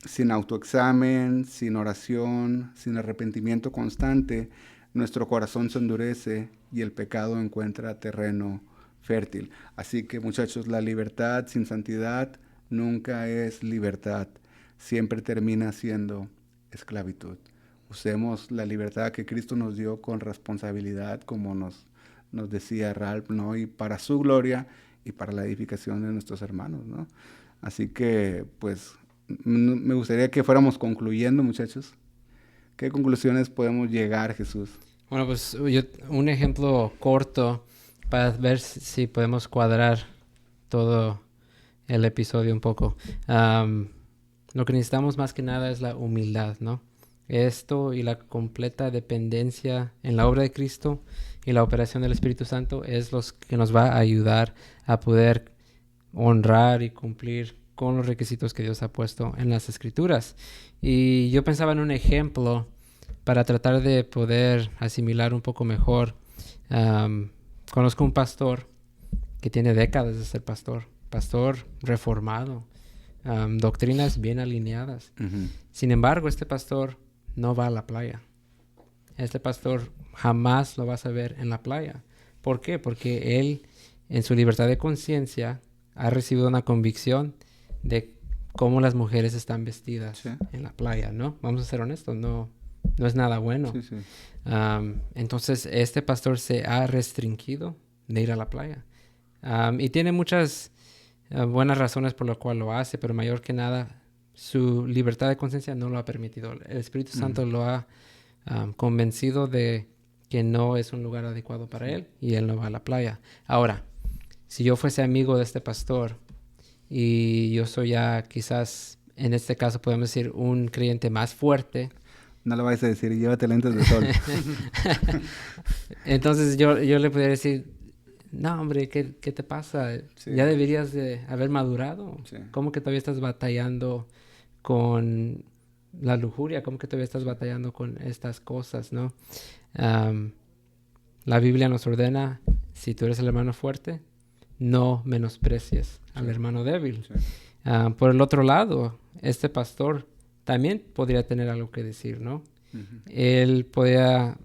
Sin autoexamen, sin oración, sin arrepentimiento constante, nuestro corazón se endurece y el pecado encuentra terreno fértil. Así que muchachos, la libertad sin santidad nunca es libertad, siempre termina siendo esclavitud. Usemos la libertad que Cristo nos dio con responsabilidad, como nos decía Ralph, ¿no? Y para su gloria y para la edificación de nuestros hermanos, ¿no? Así que, pues, Me gustaría que fuéramos concluyendo, muchachos. ¿Qué conclusiones podemos llegar, Jesús? Bueno, pues un ejemplo corto para ver si podemos cuadrar todo el episodio un poco. Lo que necesitamos más que nada es la humildad, ¿no? Esto y la completa dependencia en la obra de Cristo y la operación del Espíritu Santo es lo que nos va a ayudar a poder honrar y cumplir con los requisitos que Dios ha puesto en las Escrituras. Y yo pensaba en un ejemplo para tratar de poder asimilar un poco mejor. Conozco un pastor que tiene décadas de ser pastor reformado, doctrinas bien alineadas. Uh-huh. Sin embargo, este pastor no va a la playa. Este pastor jamás lo vas a ver en la playa. ¿Por qué? Porque él, en su libertad de conciencia, ha recibido una convicción de cómo las mujeres están vestidas en la playa, ¿no? Vamos a ser honestos, no es nada bueno. Sí, sí. Entonces, este pastor se ha restringido de ir a la playa. Y tiene muchas buenas razones por las cuales lo hace, pero mayor que nada, su libertad de conciencia no lo ha permitido. El Espíritu Santo lo ha convencido de que no es un lugar adecuado para él y él no va a la playa. Ahora, si yo fuese amigo de este pastor y yo soy ya quizás, en este caso podemos decir, un creyente más fuerte. No le vais a decir, llévate lentes de sol. Entonces yo le podría decir, no, hombre, ¿qué te pasa? Sí. Ya deberías de haber madurado. Sí. ¿Cómo que todavía estás batallando con la lujuria? ¿Cómo que todavía estás batallando con estas cosas, no? La Biblia nos ordena, si tú eres el hermano fuerte, no menosprecies al hermano débil. Sí. Por el otro lado, este pastor también podría tener algo que decir, ¿no? Uh-huh. Él podría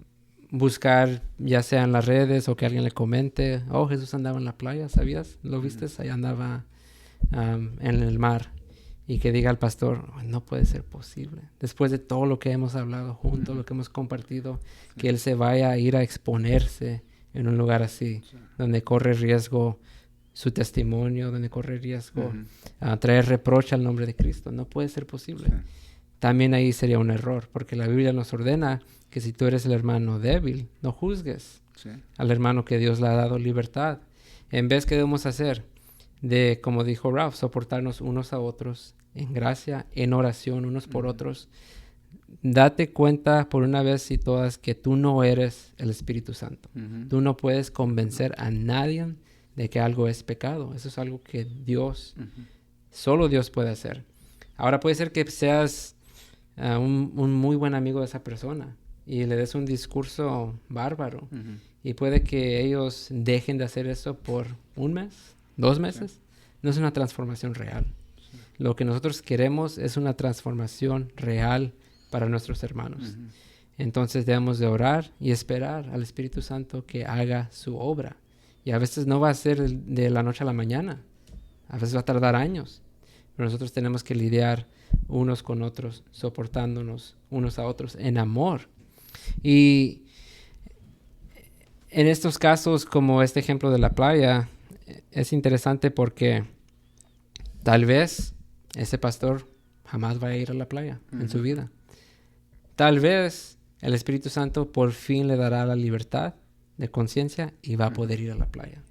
buscar, ya sea en las redes o que alguien le comente, oh, Jesús andaba en la playa, ¿sabías? ¿Lo viste? Ahí andaba en el mar. Y que diga al pastor, no puede ser posible. Después de todo lo que hemos hablado juntos, lo que hemos compartido, que él se vaya a ir a exponerse en un lugar así, donde corre riesgo su testimonio, donde corre riesgo traer reproche al nombre de Cristo. No puede ser posible. También ahí sería un error, porque la Biblia nos ordena que si tú eres el hermano débil, no juzgues al hermano que Dios le ha dado libertad. En vez, ¿qué debemos hacer? De, como dijo Ralph, soportarnos unos a otros en gracia, en oración, unos por otros. Date cuenta por una vez y todas que tú no eres el Espíritu Santo. Tú no puedes convencer a nadie de que algo es pecado. Eso es algo que Dios, solo Dios puede hacer. Ahora puede ser que seas un muy buen amigo de esa persona y le des un discurso bárbaro. Y puede que ellos dejen de hacer eso por un mes, 2 meses. No es una transformación real. Lo que nosotros queremos es una transformación real para nuestros hermanos. Entonces debemos de orar y esperar al Espíritu Santo que haga su obra. Y a veces no va a ser de la noche a la mañana. A veces va a tardar años. Pero nosotros tenemos que lidiar unos con otros, soportándonos unos a otros en amor. Y en estos casos, como este ejemplo de la playa, es interesante porque tal vez ese pastor jamás va a ir a la playa en su vida. Tal vez el Espíritu Santo por fin le dará la libertad de conciencia y va a poder ir a la playa.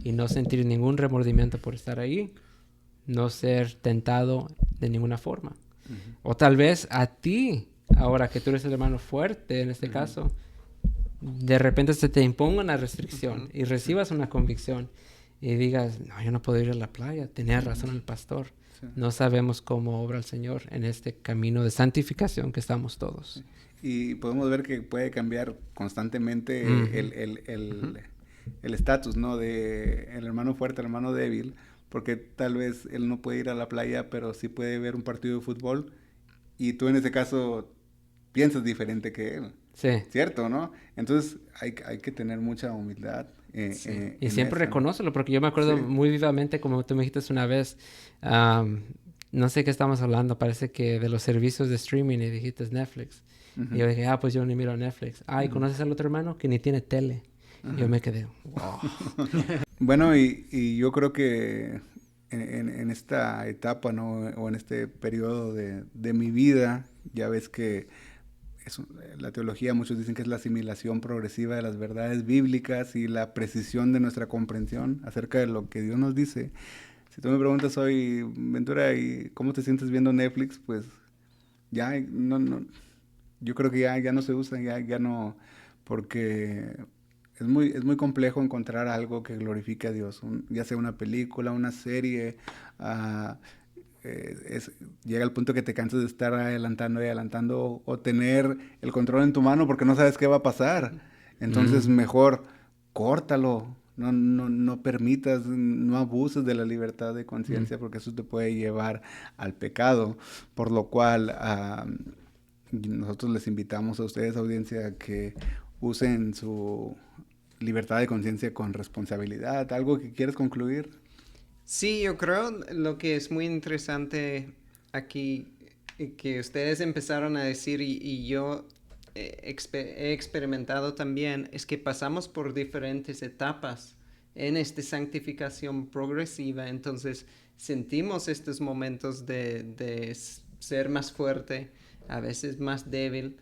Y no sentir ningún remordimiento por estar ahí, no ser tentado de ninguna forma. O tal vez a ti, ahora que tú eres el hermano fuerte en este caso, de repente se te imponga una restricción y recibas una convicción y digas, no, yo no puedo ir a la playa, tenía razón el pastor. No sabemos cómo obra el Señor en este camino de santificación que estamos todos. Y podemos ver que puede cambiar constantemente el estatus, ¿no? De el hermano fuerte, el hermano débil, porque tal vez él no puede ir a la playa, pero sí puede ver un partido de fútbol y tú en ese caso piensas diferente que él. Sí. ¿Cierto, no? Entonces hay que tener mucha humildad. Y siempre reconócelo, porque yo me acuerdo muy vivamente, como tú me dijiste una vez, no sé qué estamos hablando, parece que de los servicios de streaming y dijiste Netflix. Y yo dije, pues yo ni miro Netflix. ¿Y conoces al otro hermano que ni tiene tele? Y yo me quedé, wow. Bueno, y yo creo que en esta etapa, ¿no? O en este periodo de mi vida, ya ves que la teología, muchos dicen que es la asimilación progresiva de las verdades bíblicas y la precisión de nuestra comprensión acerca de lo que Dios nos dice. Si tú me preguntas hoy, Ventura, ¿y cómo te sientes viendo Netflix? Pues ya no, yo creo que ya no se usa, ya no, porque es muy complejo encontrar algo que glorifique a Dios, ya sea una película, una serie, ah, llega el punto que te cansas de estar adelantando y adelantando o tener el control en tu mano porque no sabes qué va a pasar. Entonces mejor córtalo, no permitas, no abuses de la libertad de conciencia porque eso te puede llevar al pecado, por lo cual nosotros les invitamos a ustedes, audiencia, a que usen su libertad de conciencia con responsabilidad. ¿Algo que quieres concluir? Sí, yo creo lo que es muy interesante aquí que ustedes empezaron a decir y yo he experimentado también es que pasamos por diferentes etapas en esta santificación progresiva. Entonces sentimos estos momentos de ser más fuerte, a veces más débil,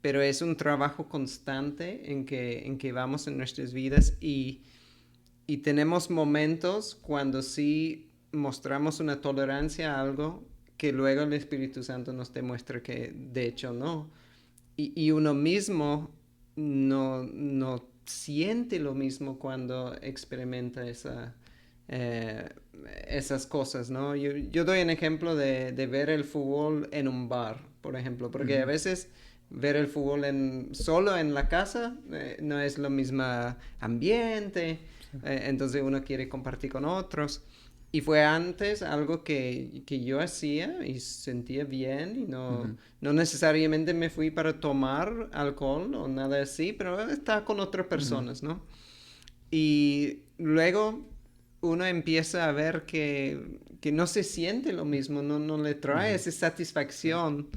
pero es un trabajo constante en que vamos en nuestras vidas y tenemos momentos cuando sí mostramos una tolerancia a algo que luego el Espíritu Santo nos demuestra que de hecho no. Y uno mismo no siente lo mismo cuando experimenta eh, esas cosas, ¿no? Yo doy un ejemplo de ver el fútbol en un bar, por ejemplo, porque a veces ver el fútbol solo en la casa no es lo mismo ambiente, entonces uno quiere compartir con otros. Y fue antes algo que yo hacía y sentía bien y no necesariamente me fui para tomar alcohol o nada así, pero estaba con otras personas, ¿no? Y luego uno empieza a ver que no se siente lo mismo, no le trae esa satisfacción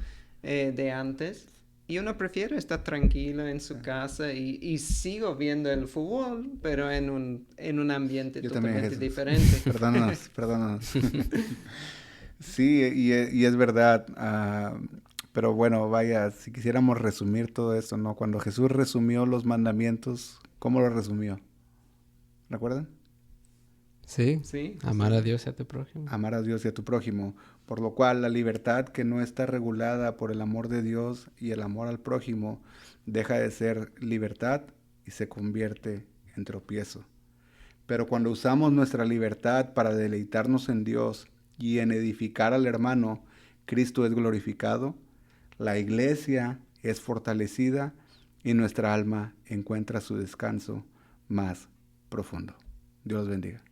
de antes. Y uno prefiere estar tranquilo en su casa y sigo viendo el fútbol, pero en un ambiente Yo totalmente también, diferente. Perdónanos. Sí, y es verdad. Pero bueno, vaya, si quisiéramos resumir todo esto, ¿no? Cuando Jesús resumió los mandamientos, ¿cómo lo resumió? ¿Recuerdan? Sí, Sí, amar a Dios y a tu prójimo. Amar a Dios y a tu prójimo. Por lo cual, la libertad que no está regulada por el amor de Dios y el amor al prójimo deja de ser libertad y se convierte en tropiezo. Pero cuando usamos nuestra libertad para deleitarnos en Dios y en edificar al hermano, Cristo es glorificado, la iglesia es fortalecida y nuestra alma encuentra su descanso más profundo. Dios los bendiga.